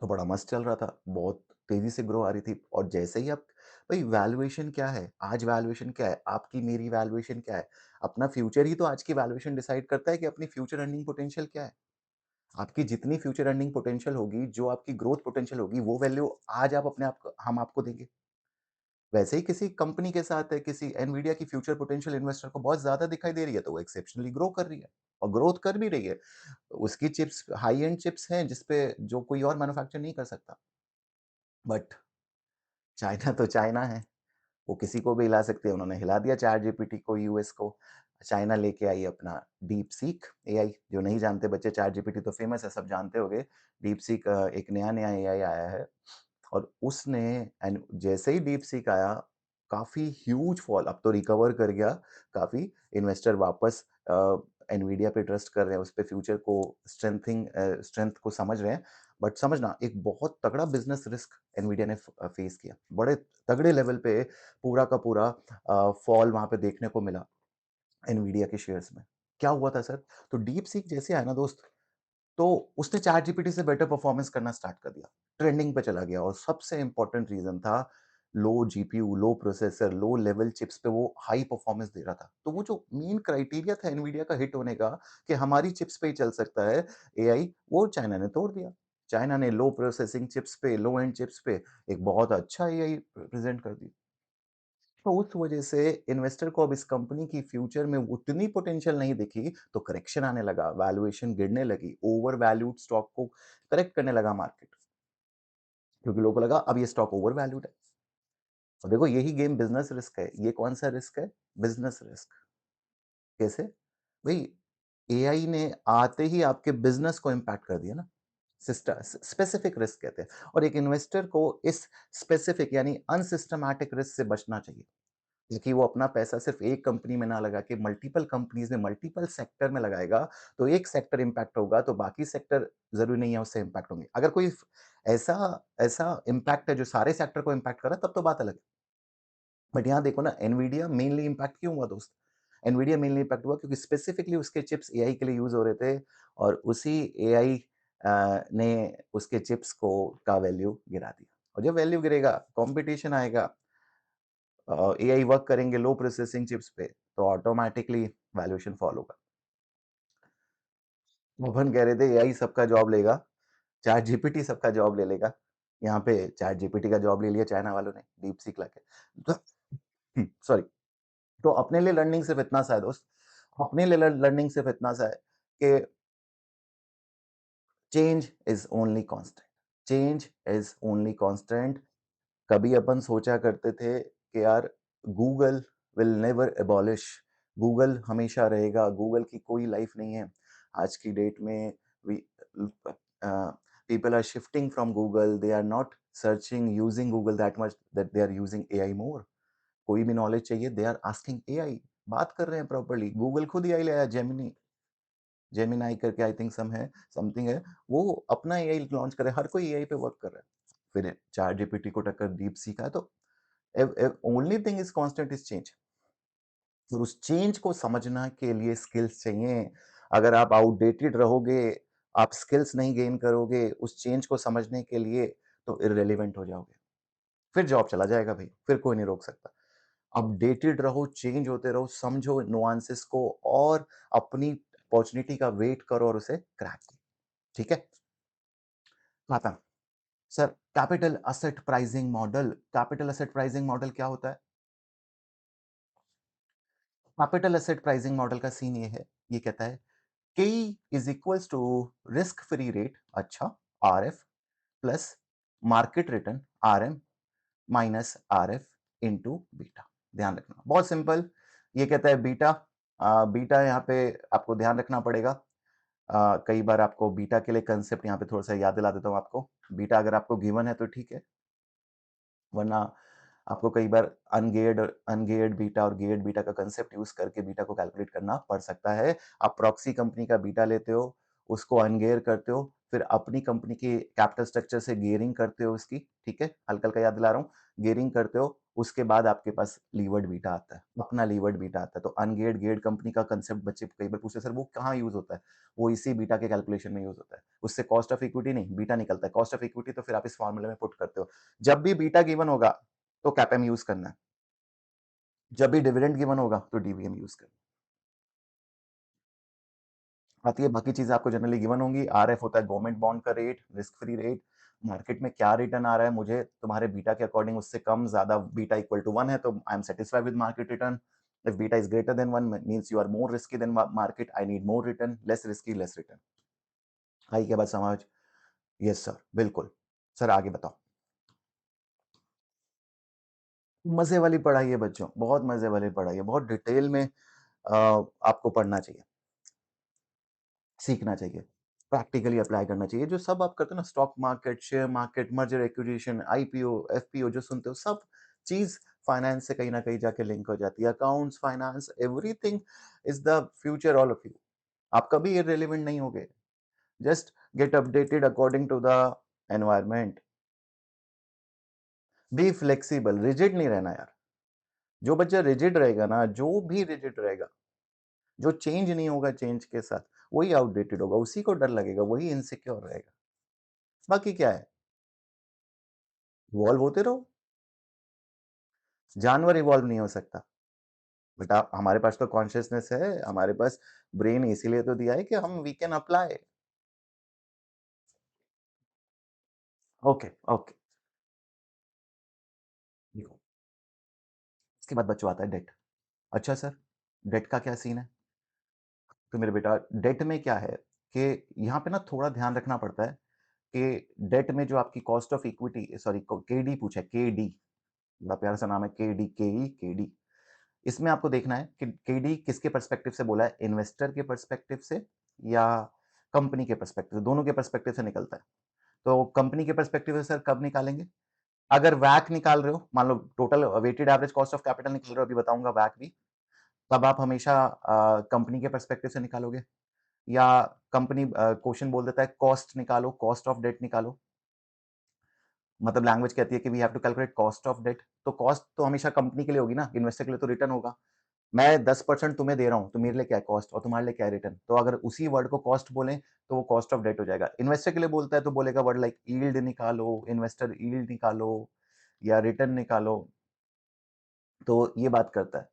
तो बड़ा मस्त चल रहा था, बहुत तेज़ी से ग्रो आ रही थी और जैसे ही आप भाई वैल्यूएशन क्या है? आज वैल्यूएशन क्या है? आपकी मेरी वैल्यूएशन क्या है? अपना फ्यूचर ही तो आज की वैल्यूएशन डिसाइड करता है कि अपनी फ्यूचर अर्निंग पोटेंशियल क्या है। आपकी जितनी फ्यूचर अर्निंग पोटेंशियल होगी, जो आपकी ग्रोथ पोटेंशियल होगी, वो वैल्यू आज आप अपने आप को हम आपको देंगे। वैसे ही किसी कंपनी के साथ है, किसी एनवीडिया की फ्यूचर पोटेंशियल इन्वेस्टर को बहुत ज़्यादा दिखाई दे रही है, तो वो एक्सेप्शनली ग्रो कर रही है और ग्रोथ कर भी रही है। उसकी चिप्स हाई एंड चिप्स हैं, जिस पे जो कोई और मैन्युफैक्चर नहीं कर सकता। बट चाइना तो चाइना है, वो किसी को भी हिला सकते हैं। उन्होंने हिला दिया चैट जीपीटी को, यूएस को। चाइना लेके आई अपना डीप सीक एआई। जो नहीं जानते बच्चे, चैट जीपीटी तो फेमस है, सब जानते होंगे। डीप सीक एक नया-नया एआई आया है और उसने एंड जैसे ही डीप सीक आया, काफ़ी ह्यूज फॉल, अब तो रिकवर कर गया। काफ़ी इन्वेस्टर वापस एनवीडिया पे ट्रस्ट कर रहे हैं, उस पे फ्यूचर को स्ट्रेंथ को समझ रहे हैं। बट समझना, एक बहुत तगड़ा बिज़नेस रिस्क एनवीडिया ने फेस किया। बड़े तगड़े लेवल पे पूरा का पूरा फॉल वहाँ पे देखने को मिला एनवीडिया के शेयर्स में। क्या हुआ था सर? तो डीप सीक जैसे आया ना दोस्त, तो उसने चैटजीपीटी से बेटर परफॉर्मेंस करना स्टार्ट कर दिया, ट्रेंडिंग पे चला गया और सबसे इंपॉर्टेंट रीज़न था लो जीपीयू, लो प्रोसेसर, लो लेवल चिप्स पे वो हाई परफॉर्मेंस दे रहा था। तो वो जो मेन क्राइटेरिया था एनवीडिया का हिट होने का कि हमारी चिप्स पे ही चल सकता है एआई, वो चाइना ने तोड़ दिया। चाइना ने लो प्रोसेसिंग चिप्स पे, लो एंड चिप्स पे एक बहुत अच्छा एआई प्रेजेंट कर दिया। तो उस वजह से इन्वेस्टर को अब इस कंपनी की फ्यूचर में उतनी पोटेंशियल नहीं दिखी, तो करेक्शन आने लगा, वैल्यूएशन गिरने लगी, ओवर वैल्यूड स्टॉक को करेक्ट करने लगा मार्केट, क्योंकि लोगों को लगा अब ये स्टॉक ओवर वैल्यूड है। और देखो यही गेम बिजनेस रिस्क है। ये कौन सा रिस्क है? Business risk. कैसे? भाई एआई ने आते ही आपके बिजनेस को इम्पैक्ट कर दिया ना। स्पेसिफिक रिस्क कहते हैं, और एक इन्वेस्टर को इस स्पेसिफिक यानी अनसिस्टमैटिक रिस्क से बचना चाहिए, कि वो अपना पैसा सिर्फ एक कंपनी में ना लगा के मल्टीपल कंपनीज में, मल्टीपल सेक्टर में लगाएगा। तो एक सेक्टर इंपैक्ट होगा तो बाकी सेक्टर जरूरी नहीं है उससे इंपैक्ट होंगे। अगर कोई ऐसा ऐसा इंपैक्ट है जो सारे सेक्टर को इंपैक्ट कर रहा है, तब तो बात अलग है। बट यहाँ देखो ना, एनवीडिया मेनली इंपैक्ट क्यों हुआ दोस्त? एनवीडिया मेनली इंपैक्ट हुआ क्योंकि स्पेसिफिकली उसके चिप्स एआई के लिए यूज हो रहे थे, और उसी एआई ने उसके चिप्स को का वैल्यू गिरा दिया। और जब वैल्यू गिरेगा, कंपटीशन आएगा, एआई वर्क करेंगे लो प्रोसेसिंग चिप्स पे, तो ऑटोमेटिकली वैल्यूएशन फॉल होगा। मोहन कह रहे थे एआई सबका जॉब लेगा, चैट जीपीटी सबका जॉब ले लेगा। यहाँ पे चैट जीपीटी का जॉब ले लिया चाइना वालों ने, डीप सीक लाके। तो सॉरी। तो अपने लिए लर्निंग सिर्फ इतना सा है दोस्त, अपने लिए लर्निंग सिर्फ इतना सा है कि change is only constant. Change is only constant. कभी अपन सोचा करते थे कि यार Google will never abolish, Google हमेशा रहेगा, गूगल की कोई लाइफ नहीं है। आज की डेट में we people are shifting from Google, they are not searching using Google that much, that they are using AI more. कोई भी नॉलेज चाहिए, दे आर आस्किंग एआई। बात कर रहे हैं प्रॉपर्ली, गूगल खुद एआई ले आया, जेमिनी, जेमिनाई करके आई थिंक सम है, समथिंग है, वो अपना एआई लॉन्च कर रहा है, हर कोई एआई पे वर्क कर रहा है। फिर चैट जीपीटी को टक्कर डीप सीखा है। तो only thing is constant is change. और उस चेंज को समझना के लिए स्किल्स चाहिए। अगर आप आउटडेटेड रहोगे, आप स्किल्स नहीं गेन करोगे उस चेंज को समझने के लिए, तो इररिलेवेंट हो जाओगे, फिर जॉब चला जाएगा भाई, फिर कोई नहीं रोक सकता। अपडेटेड रहो, चेंज होते रहो, समझो नुआंसेस को, और अपनी अपॉर्चुनिटी का वेट करो और उसे क्रैक करो। ठीक है? आता हूं। Sir, capital asset pricing model. Capital asset pricing model क्या होता है? कैपिटल एसेट प्राइसिंग मॉडल का सीन ये है, ये कहता है K is equals to risk free rate, अच्छा, RF, plus market return RM minus RF into beta. ध्यान रखना, बहुत सिंपल। ये कहता है बीटा, बीटा यहाँ पे आपको ध्यान रखना पड़ेगा। कई बार आपको बीटा के लिए कंसेप्ट यहाँ पे थोड़ा सा याद दिला देता हूँ आपको। बीटा अगर आपको गिवन है तो ठीक है, वरना आपको कई बार अनगेयर्ड अनगेयर्ड बीटा और गेयर्ड बीटा का कंसेप्ट यूज करके बीटा को कैलकुलेट करना पड़ सकता है। आप प्रॉक्सी कंपनी का बीटा लेते हो, उसको अनगेयर करते हो, फिर अपनी कंपनी के कैपिटल स्ट्रक्चर से गेयरिंग करते हो उसकी, ठीक है, हल्का हल्का याद दिला रहा हूँ, गेयरिंग करते हो, उसके बाद आपके पास लीवर्ड बीटा आता है, अपना लीवर्ड बीटा आता है। तो अनगेयर्ड गेयर्ड कंपनी का कंसेप्ट बच्चे कई बार पूछते, सर वो कहाँ यूज होता है? वो इसी बीटा के कैलकुलेशन में यूज होता है। उससे कॉस्ट ऑफ इक्विटी नहीं, बीटा निकलता है। कॉस्ट ऑफ इक्विटी तो फिर आप इस फॉर्मूले में पुट करते हो। जब भी बीटा गिवन होगा तो कैपेम यूज करना है, जब भी डिविडेंड गिवन होगा तो डीवीएम यूज करना आती है। बाकी चीजें आपको जनरली गिवन होंगी। आरएफ होता है गवर्नमेंट बॉन्ड का rate, risk free rate, market में क्या रिटर्न आ रहा है, मुझे तुम्हारे बीटा के अकॉर्डिंग उससे कम ज्यादा, बीटा इक्वल टू 1 है तो I am satisfied with market return. If beta is greater than 1 means you are more risky than market, I need more return, less risky less return. I क्या बात समझ? Yes sir, बिल्कुल। Sir आगे बताओ। मजे वाली पढ़ाई है बच्चों, बहुत मजे वाली पढ़ाई है, बहुत डिटेल में आपको पढ़ना चाहिए, सीखना चाहिए, प्रैक्टिकली अप्लाई करना चाहिए। जो सब आप करते हो ना, stock market, share market, merger acquisition, IPO, FPO जो सुनते हो, सब चीज फाइनेंस से कहीं ना कहीं जाके लिंक हो जाती है। Accounts, finance, everything is the future all of you. आप कभी इररिलेवेंट नहीं होगे। Just get updated according to the environment. Be flexible, rigid नहीं रहना यार। जो बच्चा रिजिड रहेगा ना, जो भी रिजिड रहेगा, जो चेंज नहीं होगा चेंज के साथ, वही आउटडेटेड होगा, उसी को डर लगेगा, वही इनसिक्योर रहेगा। बाकी क्या है, इवॉल्व होते रहो। जानवर इवॉल्व नहीं हो सकता। बेटा हमारे पास तो कॉन्शियसनेस है, हमारे पास ब्रेन इसीलिए तो दिया है कि हम we can apply. Okay, okay. देखो, इसके बाद बच्चों आता है डेट। अच्छा सर, डेट का क्या सीन है? तो मेरे बेटा डेट में क्या है कि यहाँ पे ना थोड़ा ध्यान रखना पड़ता है कि डेट में जो आपकी cost of equity, sorry KD पूछा है, केडी, बड़ा प्यारा सा नाम है, केडी, केई, केडी। इसमें आपको देखना है कि केडी किसके पर्सपेक्टिव से बोला है, इन्वेस्टर के पर्सपेक्टिव से या कंपनी के पर्सपेक्टिव से, दोनों के पर्सपेक्टिव से निकलता है। तो कंपनी के पर्सपेक्टिव से सर कब निकालेंगे? अगर वैक निकाल रहे हो, मान लो total weighted average cost of capital निकाल रहे हो, अभी बताऊंगा वैक भी, तब आप हमेशा कंपनी के पर्सपेक्टिव से निकालोगे। या कंपनी क्वेश्चन बोल देता है कॉस्ट निकालो, कॉस्ट ऑफ डेट निकालो, मतलब लैंग्वेज कहती है कि we have to calculate cost of debt, तो कॉस्ट तो हमेशा कंपनी के लिए होगी ना, इन्वेस्टर के लिए तो रिटर्न होगा। मैं 10% तुम्हें दे रहा हूँ, तो मेरे लिए क्या है कॉस्ट और तुम्हारे लिए क्या है रिटर्न। तो अगर उसी वर्ड को कॉस्ट बोलें तो वो कॉस्ट ऑफ डेट हो जाएगा। इन्वेस्टर के लिए बोलता है तो बोलेगा वर्ड लाइक यील्ड निकालो, इन्वेस्टर यील्ड निकालो या रिटर्न निकालो। तो ये बात करता है।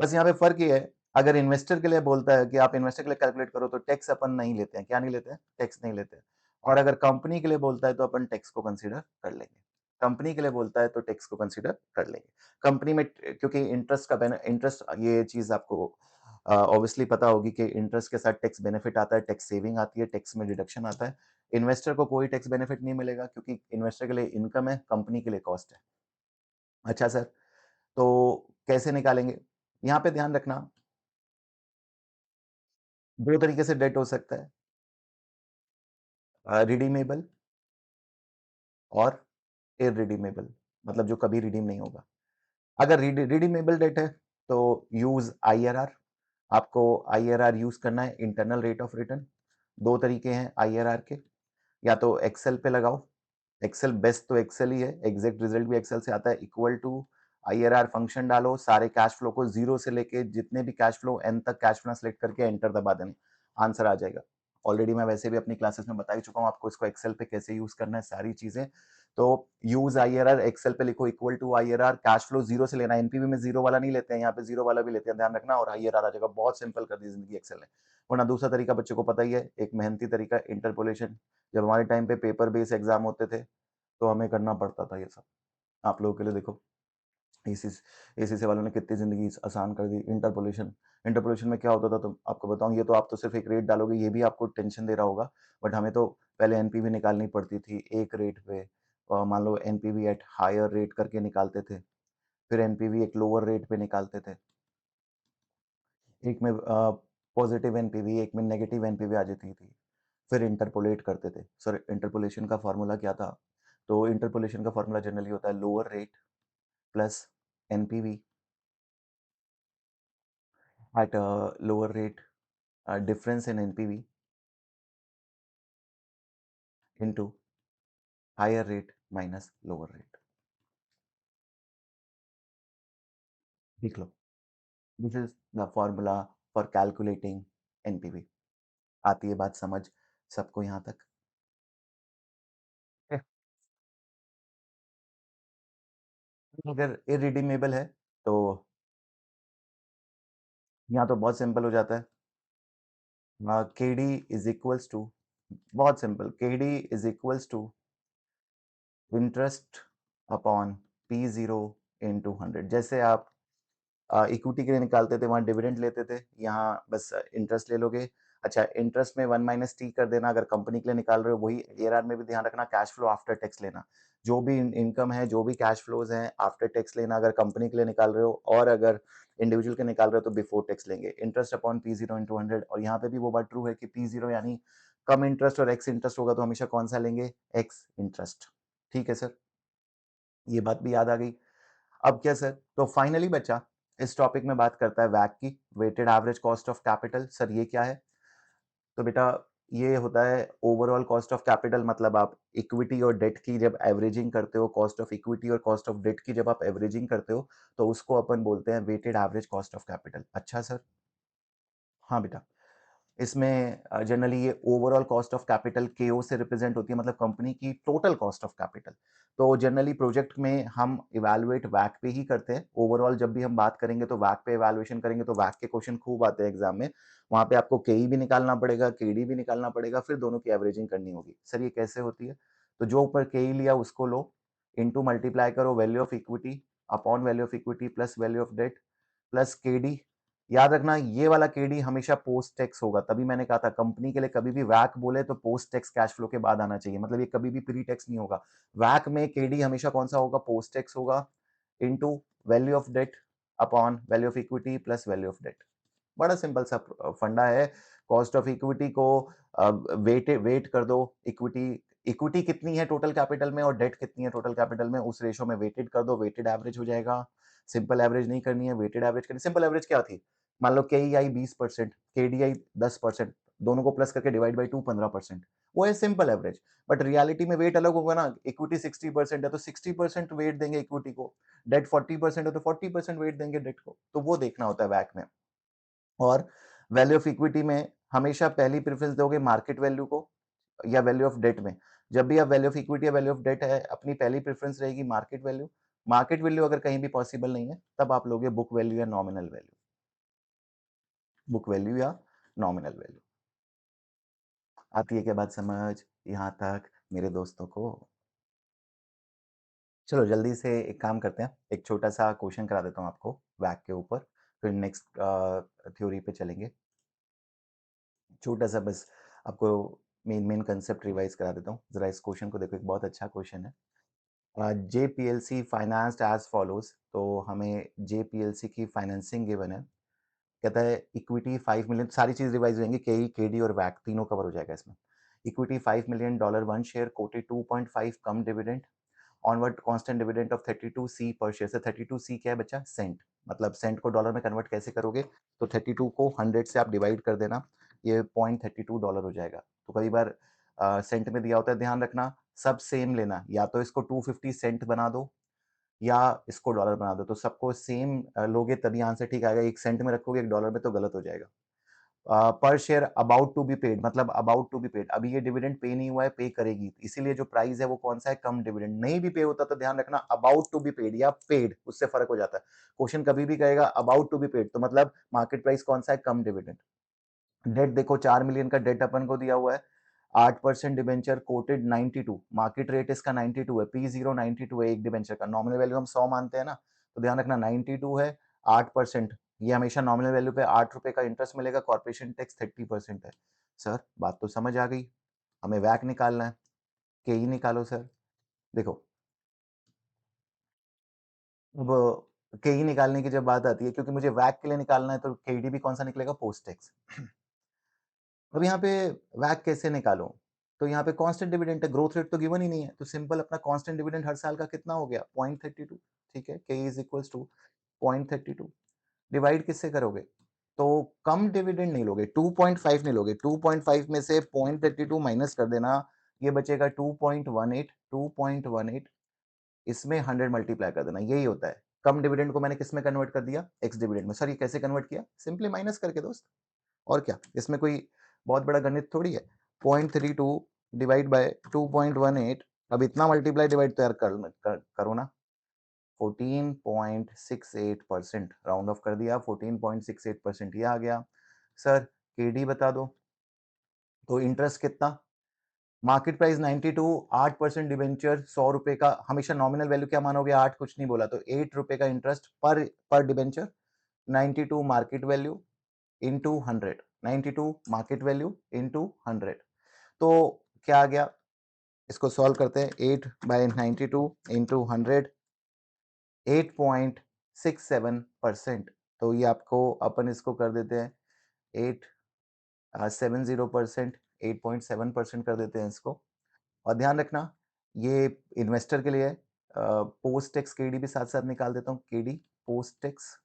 बस यहाँ पे फर्क ये है, अगर इन्वेस्टर के लिए बोलता है कि आप इन्वेस्टर के लिए कैलकुलेट करो तो टैक्स अपन नहीं लेते हैं। क्या नहीं लेते हैं? टैक्स नहीं लेते हैं। और अगर कंपनी के लिए बोलता है तो अपन टैक्स को कंसीडर कर लेंगे। कंपनी के लिए बोलता है तो टैक्स को कंसीडर कर लेंगे। कंपनी में क्योंकि इंटरेस्ट का इंटरेस्ट, ये चीज आपको ऑब्वियसली पता होगी कि इंटरेस्ट के साथ टैक्स बेनिफिट आता है, टैक्स सेविंग आती है, टैक्स में डिडक्शन आता है। इन्वेस्टर को कोई टैक्स बेनिफिट नहीं मिलेगा क्योंकि इन्वेस्टर के लिए इनकम है, कंपनी के लिए कॉस्ट है। अच्छा सर, तो कैसे निकालेंगे? यहाँ पे ध्यान रखना, दो तरीके से डेट हो सकता है, रिडीमेबल और इररिडीमेबल, मतलब जो कभी रिडीम नहीं होगा। अगर रिडीमेबल डेट है तो यूज आईआरआर। आपको आईआरआर यूज करना है, इंटरनल रेट ऑफ रिटर्न। दो तरीके हैं आईआरआर के, या तो एक्सेल पे लगाओ, एक्सेल बेस्ट तो एक्सेल ही है, एग्जैक्ट रिजल्ट भी एक्सेल से आता है, इक्वल टू आईआरआर फंक्शन डालो, सारे कैश फ्लो को जीरो से लेके जितने भी कैश फ्लो एन तक कैश फ्लो सेलेक्ट करके एंटर दबा देना, आंसर आ जाएगा। ऑलरेडी मैं वैसे भी अपनी क्लासेस में बता ही चुका हूँ आपको इसको एक्सेल पे कैसे यूज करना है सारी चीजें। तो यूज आईआरआर, एक्सेल पे लिखो equal to IRR, cash flow zero से लेना, एनपीवी में जीरो वाला नहीं लेते हैं, यहाँ पे जीरो वाला भी लेते हैं, ध्यान रखना, और आईआरआर आ जाएगा। बहुत सिंपल कर दी जिंदगी एक्सेल ने। वरना दूसरा तरीका बच्चों को पता ही है, एक मेहनती तरीका इंटरपोलेशन। जब हमारे टाइम पे पेपर बेस्ड एग्जाम होते थे तो हमें करना पड़ता था ये सब। आप लोगों के लिए देखो, एसीसी वालों ने कितनी जिंदगी आसान कर दी। इंटरपोलेशन, इंटरपोलेशन में क्या होता था तो आपको बताऊं, ये तो आप तो सिर्फ एक रेट डालोगे, ये भी आपको टेंशन दे रहा होगा, बट हमें तो पहले एनपीवी निकालनी पड़ती थी एक रेट पे, और मान लो एनपीवी एट हायर रेट करके निकालते थे, फिर एनपीवी एक लोअर रेट पे निकालते थे, एक में पॉजिटिव एनपीवी, एक में नेगेटिव एनपीवी आ जाती थी, फिर इंटरपोलेट करते थे। सर इंटरपोलेशन का फॉर्मूला क्या था? तो इंटरपोलेशन का फॉर्मूला जनरली होता है lower rate plus NPV at a lower rate, difference in NPV into higher rate minus lower rate. देख लो, this is the formula for calculating NPV. आती है बात समझ सबको यहाँ तक? है। अगर इरिडीमेबल है तो यहाँ तो बहुत सिंपल हो जाता है, K D is equals to, बहुत simple, K D is equals to interest upon P zero into 100। जैसे आप इक्विटी के लिए निकालते थे, वहां डिविडेंड लेते थे, यहाँ बस इंटरेस्ट ले लोगे। अच्छा, इंटरेस्ट में 1 - टी कर देना। अगर कंपनी के लिए निकाल रहे हो वही एआरआर में भी ध्यान रखना, कैश फ्लो आफ्टर टैक्स लेना, जो भी इनकम है, जो भी कैश फ्लोज हैं, आफ्टर टैक्स लेना अगर कंपनी के लिए निकाल रहे हो, और अगर इंडिविजुअल के निकाल रहे हो तो बिफोर टैक्स लेंगे। Interest upon P zero into 100, और यहाँ पे भी वो बात ट्रू है कि पी जीरो यानी कम इंटरेस्ट और एक्स इंटरेस्ट होगा तो हमेशा कौन सा लेंगे? X interest. ठीक है सर, ये बात भी याद आ गई। अब क्या सर, तो फाइनली बच्चा इस टॉपिक में बात करता है वैक की, weighted average cost of capital. Sir ये क्या है? तो बेटा ये होता है ओवरऑल कॉस्ट ऑफ कैपिटल, मतलब आप इक्विटी और डेट की जब एवरेजिंग करते हो, कॉस्ट ऑफ इक्विटी और कॉस्ट ऑफ डेट की जब आप एवरेजिंग करते हो तो उसको अपन बोलते हैं weighted average cost of capital. अच्छा सर, हाँ बेटा, इसमें जनरली ये ओवरऑल कॉस्ट ऑफ कैपिटल केओ से रिप्रेजेंट होती है, मतलब कंपनी की टोटल कॉस्ट ऑफ कैपिटल। तो जनरली प्रोजेक्ट में हम इवैल्यूएट वैक पे ही करते हैं। ओवरऑल जब भी हम बात करेंगे तो वैक पे इवैल्यूएशन करेंगे, तो वैक के क्वेश्चन खूब आते हैं एग्जाम में। वहां पे आपको केई भी निकालना पड़ेगा, केडी भी निकालना पड़ेगा, फिर दोनों की एवरेजिंग करनी होगी। सर ये कैसे होती है? तो जो ऊपर केई लिया उसको लो, इनटू मल्टीप्लाई करो value of equity upon value of equity plus value of debt plus KD. याद रखना ये वाला केडी हमेशा पोस्ट टैक्स होगा, तभी मैंने कहा था कंपनी के लिए कभी भी वैक बोले तो पोस्ट टैक्स कैश फ्लो के बाद आना चाहिए, मतलब ये कभी भी प्री टैक्स नहीं होगा। वैक में केडी हमेशा कौन सा होगा? पोस्ट टैक्स होगा, into value of debt upon value of equity plus value of debt. बड़ा सिंपल सा फंडा है। कॉस्ट ऑफ इक्विटी को वेट कर दो, इक्विटी इक्विटी कितनी है टोटल कैपिटल में और डेट कितनी है टोटल कैपिटल में, उस रेशो में वेटेड कर दो, वेटेड एवरेज हो जाएगा। सिंपल एवरेज नहीं करनी है, वेटेड एवरेज करनी। सिंपल एवरेज क्या थी? मान लो के आई 20%, केडीआई 10%, दोनों को प्लस करके डिवाइड बाई 2 15%, वो है सिंपल एवरेज। बट रियलिटी में वेट अलग होगा ना, इक्विटी 60% है तो 60% वेट देंगे इक्विटी को, डेट 40% है तो 40% वेट देंगे डेट को, तो वो देखना होता है वैक में। और वैल्यू ऑफ इक्विटी में हमेशा पहली प्रेफरेंस दोगे मार्केट वैल्यू को या वैल्यू ऑफ डेट में। जब भी आप वैल्यू ऑफ इक्विटी या वैल्यू ऑफ डेट है, अपनी पहली प्रेफरेंस रहेगी मार्केट वैल्यू। मार्केट वैल्यू अगर कहीं भी पॉसिबल नहीं है तब आप लोगे बुक वैल्यू या नॉमिनल वैल्यू, बुक वैल्यू या नॉमिनल वैल्यू। आती है क्या बात समझ यहाँ तक मेरे दोस्तों को? चलो जल्दी से एक काम करते हैं, एक छोटा सा क्वेश्चन करा देता हूँ आपको वैक के ऊपर, फिर नेक्स्ट थ्योरी पे चलेंगे। छोटा सा बस आपको मेन मेन कंसेप्ट रिवाइज करा देता हूँ। जरा इस क्वेश्चन को देखो, एक बहुत अच्छा क्वेश्चन है। JPLC फाइनेंस्ड एज फॉलोज, तो हमें JPLC की फाइनेंसिंग गिवन है। कहता है इक्विटी 5 मिलियन, सारी चीज रिवाइज होंगी, केई केडी और वैक तीनों कवर हो जाएगा इसमें। Equity $5 million 1 share, coated 2.5 come dividend, onward constant dividend of 32C पर शेयर। से 32C क्या है बच्चा? सेंट। मतलब सेंट को डॉलर में कन्वर्ट कैसे करोगे? तो 32 को 100 से आप डिवाइड कर देना, ये $0.32 हो जाएगा। तो कई बार सेंट में दिया होता है, ध्यान रखना सब सेम लेना, या तो इसको 250 सेंट बना दो या इसको डॉलर बना दो, तो सबको सेम लोगे तभी आंसर ठीक आएगा। एक सेंट में रखोगे एक डॉलर में तो गलत हो जाएगा। पर share about to be paid, मतलब अबाउट टू बी पेड, अभी ये डिविडेंड पे नहीं हुआ है, पे करेगी, इसीलिए जो प्राइस है वो कौन सा है? कम डिविडेंड। नहीं भी पे होता तो ध्यान रखना अबाउट टू बी पेड या पेड, उससे फर्क हो जाता है। क्वेश्चन कभी भी कहेगा अबाउट टू बी पेड तो मतलब मार्केट प्राइस कौन सा है? कम डिविडेंड। डेट देखो 4 मिलियन का डेट अपन को दिया हुआ है, 8% डिबेंचर, कोटेड 92, मार्केट रेट इसका 92 है, P0 92 है एक डिबेंचर का, नॉमिनल वैल्यू हम 100 मानते हैं ना, तो ध्यान रखना 92 है, 8%, ये हमेशा नॉमिनल वैल्यू पे 8 रुपए का इंटरेस्ट मिलेगा, कॉर्पोरेशन टैक्स 30% है। सर बात तो समझ आ गई, हमें वैक निकालना है, के ही निकालो सर। देखो अब के ही निकालने की जब बात आती है, क्योंकि मुझे वैक के लिए निकालना है तो केडी भी कौन सा निकलेगा? Post tax. अब यहाँ पे वैक कैसे निकालो? तो यहाँ पे कांस्टेंट डिविडेंड है, ग्रोथ रेट तो गिवन ही नहीं है, तो सिंपल अपना कांस्टेंट डिविडेंड हर साल का कितना हो गया? 0.32। ठीक है, k is equals to 0.32, divide किससे करोगे? तो कम डिविडेंड नहीं लोगे, 2.5 नहीं लोगे, 2.5 में से 0.32 माइनस कर देना, ये बचेगा 2.18, 2.18, इसमें 100 मल्टीप्लाई कर देना, यही होता है। कम डिविडेंड को मैंने किस में कन्वर्ट कर दिया? एक्स डिविडेंड में। सर ये कैसे कन्वर्ट किया? सिंपली माइनस करके दोस्त, और क्या, इसमें कोई बहुत बड़ा गणित थोड़ी है। 0.32 डिवाइड बाय 2.18, अब इतना मल्टीप्लाई डिवाइड तो यार करो ना। 14.68%, राउंड ऑफ कर दिया, 14.68% ये आ गया। सर केडी बता दो, तो इंटरेस्ट कितना? मार्केट प्राइस 92, 8% डिबेंचर 100 रुपए का, हमेशा नॉमिनल वैल्यू क्या मानोगे? 8, कुछ नहीं बोला, तो 8 रुपए का इंटरेस्ट पर debenture, 92 market value into 100, 92 market value into 100, तो क्या आ गया? इसको सॉल्व करते हैं, 8/92 इंटू 100, 8.67%, तो ये आपको अपन इसको कर देते हैं 870%, 8.7% कर देते हैं इसको। और ध्यान रखना ये इन्वेस्टर के लिए पोस्ट टैक्स केडी भी साथ साथ निकाल देता हूँ, केडी पोस्ट टैक्स,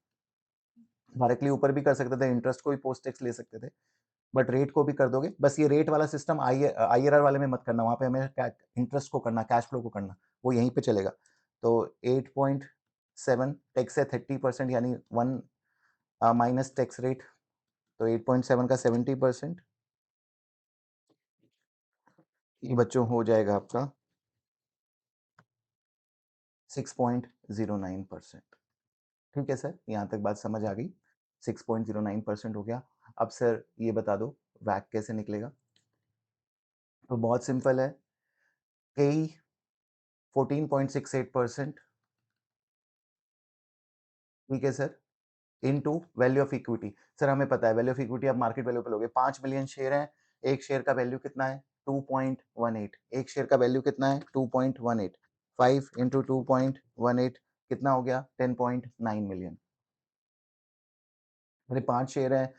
डायरेक्टली ऊपर भी कर सकते थे, इंटरेस्ट को भी पोस्ट टैक्स ले सकते थे, बट रेट को भी कर दोगे। बस ये रेट वाला सिस्टम आईआरआर वाले में मत करना, वहां पे हमें इंटरेस्ट को करना, कैश फ्लो को करना, वो यहीं पे चलेगा। तो 8.7, टैक्स है 30%, यानी 1 माइनस टैक्स रेट, तो 8.7 का 70%, ये बच्चों हो जाएगा आपका 6.09%। ठीक है सर, यहाँ तक बात समझ आ गई। 6.09% हो गया। अब सर ये बता दो वैक कैसे निकलेगा। तो बहुत सिंपल है, कई 14.68%, ठीक है sir, into value of equity. Sir हमें पता है वैल्यू ऑफ इक्विटी आप मार्केट वैल्यू पे लोगे। 5 मिलियन शेयर है, एक शेयर का वैल्यू कितना है 2.18, एक शेयर का वैल्यू कितना है 2.18, 5 इंटू 2.18 कितना हो गया 10.9 मिलियन। अरे 5 शेयर है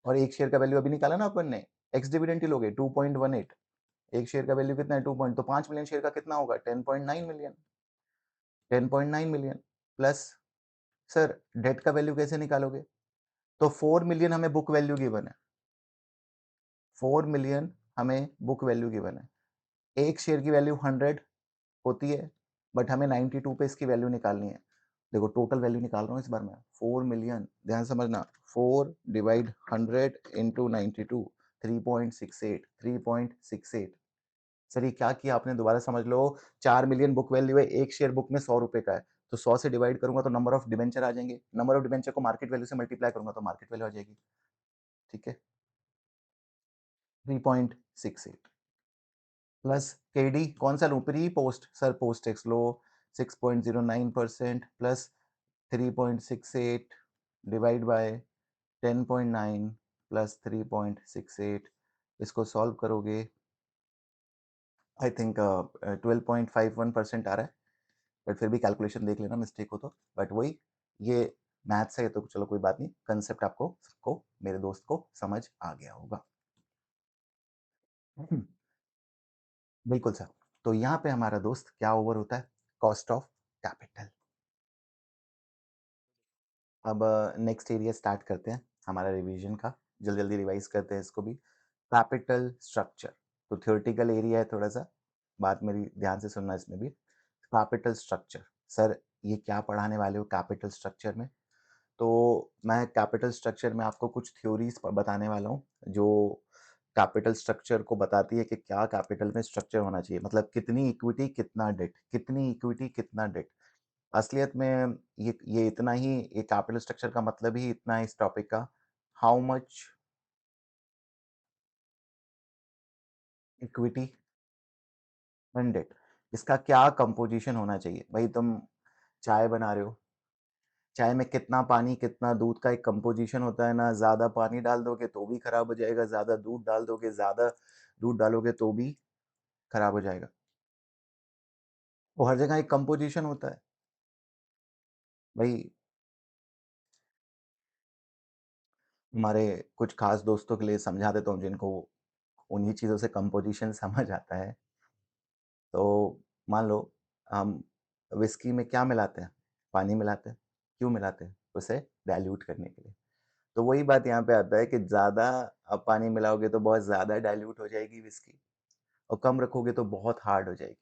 और एक शेयर का वैल्यू अभी निकाला ना अपन ने, एक्स डिविडेंड ही लोगे 2.18, एक शेयर का वैल्यू कितना है 2 पॉइंट, तो 5 मिलियन शेयर का कितना होगा 10.9 million, 10.9 million plus. Sir debt का वैल्यू कैसे निकालोगे, तो 4 मिलियन हमें बुक वैल्यू गिवन है, 4 मिलियन हमें बुक वैल्यू गिवन है। एक शेयर की वैल्यू 100 होती है, बट हमें 92 पे इसकी वैल्यू निकालनी है। देखो टोटल वैल्यू निकाल रहा हूँ इस बार मैं, 4 मिलियन, ध्यान समझना, 4 डिवाइड 100 इंटू 92, 3.68, 3.68। सर ये क्या किया आपने, दोबारा समझ लो। 4 मिलियन बुक वैल्यू है, एक शेयर बुक में 100 रुपए का है, तो 100 से डिवाइड करूंगा तो नंबर ऑफ डिबेंचर आ जाएंगे, नंबर ऑफ डिबेंचर को मार्केट वैल्यू से मल्टीप्लाई करूंगा तो मार्केट वैल्यू आ जाएगी। ठीक है, 3.68 प्लस केडी कौन सा लूं, pre post, sir post tax लो, 6.09% प्लस 3.68 डिवाइड बाय 10.9 प्लस 3.68, इसको सॉल्व करोगे आई थिंक 12.51% आ रहा है, बट फिर भी कैलकुलेशन देख लेना मिस्टेक हो तो, बट वही ये मैथ्स है तो चलो कोई बात नहीं, कंसेप्ट आपको सबको मेरे दोस्त को समझ आ गया होगा। बिल्कुल सर, तो यहाँ पे हमारा दोस्त क्या ओवर होता है, कॉस्ट ऑफ कैपिटल। अब नेक्स्ट एरिया स्टार्ट करते हैं हमारा रिवीजन का, जल्दी जल्दी रिवाइज करते हैं इसको भी। कैपिटल स्ट्रक्चर, तो थ्योरेटिकल एरिया है थोड़ा सा, बात मेरी ध्यान से सुनना इसमें भी। कैपिटल स्ट्रक्चर, सर ये क्या पढ़ाने वाले हो कैपिटल स्ट्रक्चर में, तो मैं कैपिटल स्ट्रक्चर में आपको कुछ थ्योरीज बताने वाला हूँ जो कैपिटल स्ट्रक्चर को बताती है कि क्या कैपिटल में स्ट्रक्चर होना चाहिए, मतलब कितनी इक्विटी कितना डेट, कितनी इक्विटी कितना डेट। असलियत में ये इतना ही, ये कैपिटल स्ट्रक्चर का मतलब ही इतना है इस टॉपिक का, how much equity and debt, इसका क्या कंपोजिशन होना चाहिए। भाई तुम चाय बना रहे हो, चाय में कितना पानी कितना दूध का एक कंपोजिशन होता है ना, ज्यादा पानी डाल दोगे तो भी खराब हो जाएगा, ज्यादा दूध डाल दोगे, ज्यादा दूध डालोगे तो भी खराब हो जाएगा। वो हर जगह एक कंपोजिशन होता है भाई। हमारे कुछ खास दोस्तों के लिए समझा देता हूँ जिनको उन्हीं चीजों से कंपोजिशन समझ आता है। तो मान लो हम विस्की में क्या मिलाते हैं, पानी मिलाते हैं, क्यों मिलाते हैं, उसे डाइल्यूट करने के लिए। तो वही बात यहाँ पे आता है कि ज्यादा आप पानी मिलाओगे तो बहुत ज्यादा डाइल्यूट हो जाएगी विस्की, और कम रखोगे तो बहुत हार्ड हो जाएगी।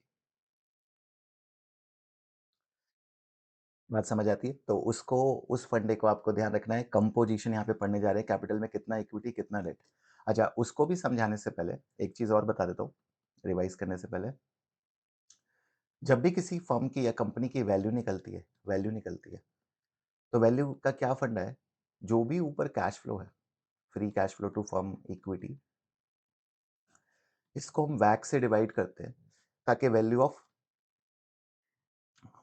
बात समझ आती है, तो उसको, उस फंडे को आपको ध्यान रखना है। कंपोजिशन यहाँ पे पढ़ने जा रहे हैं, कैपिटल में कितना इक्विटी कितना डेट। अच्छा, उसको भी समझाने से पहले एक चीज और बता देता हूँ, रिवाइज करने से पहले। जब भी किसी फर्म की या कंपनी की वैल्यू निकलती है, वैल्यू निकलती है, तो वैल्यू का क्या फंडा है, जो भी ऊपर कैश फ्लो है, free cash flow to firm equity, इसको हम वैक से डिवाइड करते हैं ताकि वैल्यू ऑफ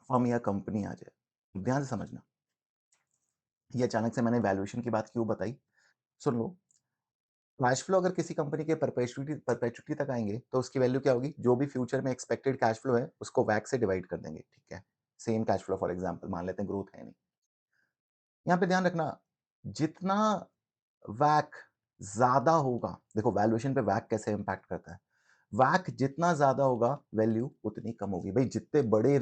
फर्म या कंपनी आ जाए। ध्यान से समझना, ये अचानक से मैंने वैल्यूएशन की बात क्यों बताई, सुन लो। कैश फ्लो अगर किसी कंपनी के परपेचुटी तक आएंगे तो उसकी वैल्यू क्या होगी, जो भी फ्यूचर में एक्सपेक्टेड कैश फ्लो है उसको वैक से डिवाइड कर देंगे। ठीक है, same cash flow for example मान लेते हैं, ग्रोथ है नहीं। यहाँ पे ध्यान रखना, जितना वैक ज्यादा होगा, देखो वैल्यूएशन पे वैक कैसे इंपैक्ट करता है, वैक जितना ज्यादा होगा वैल्यू उतनी कम होगी। भाई जितने बड़े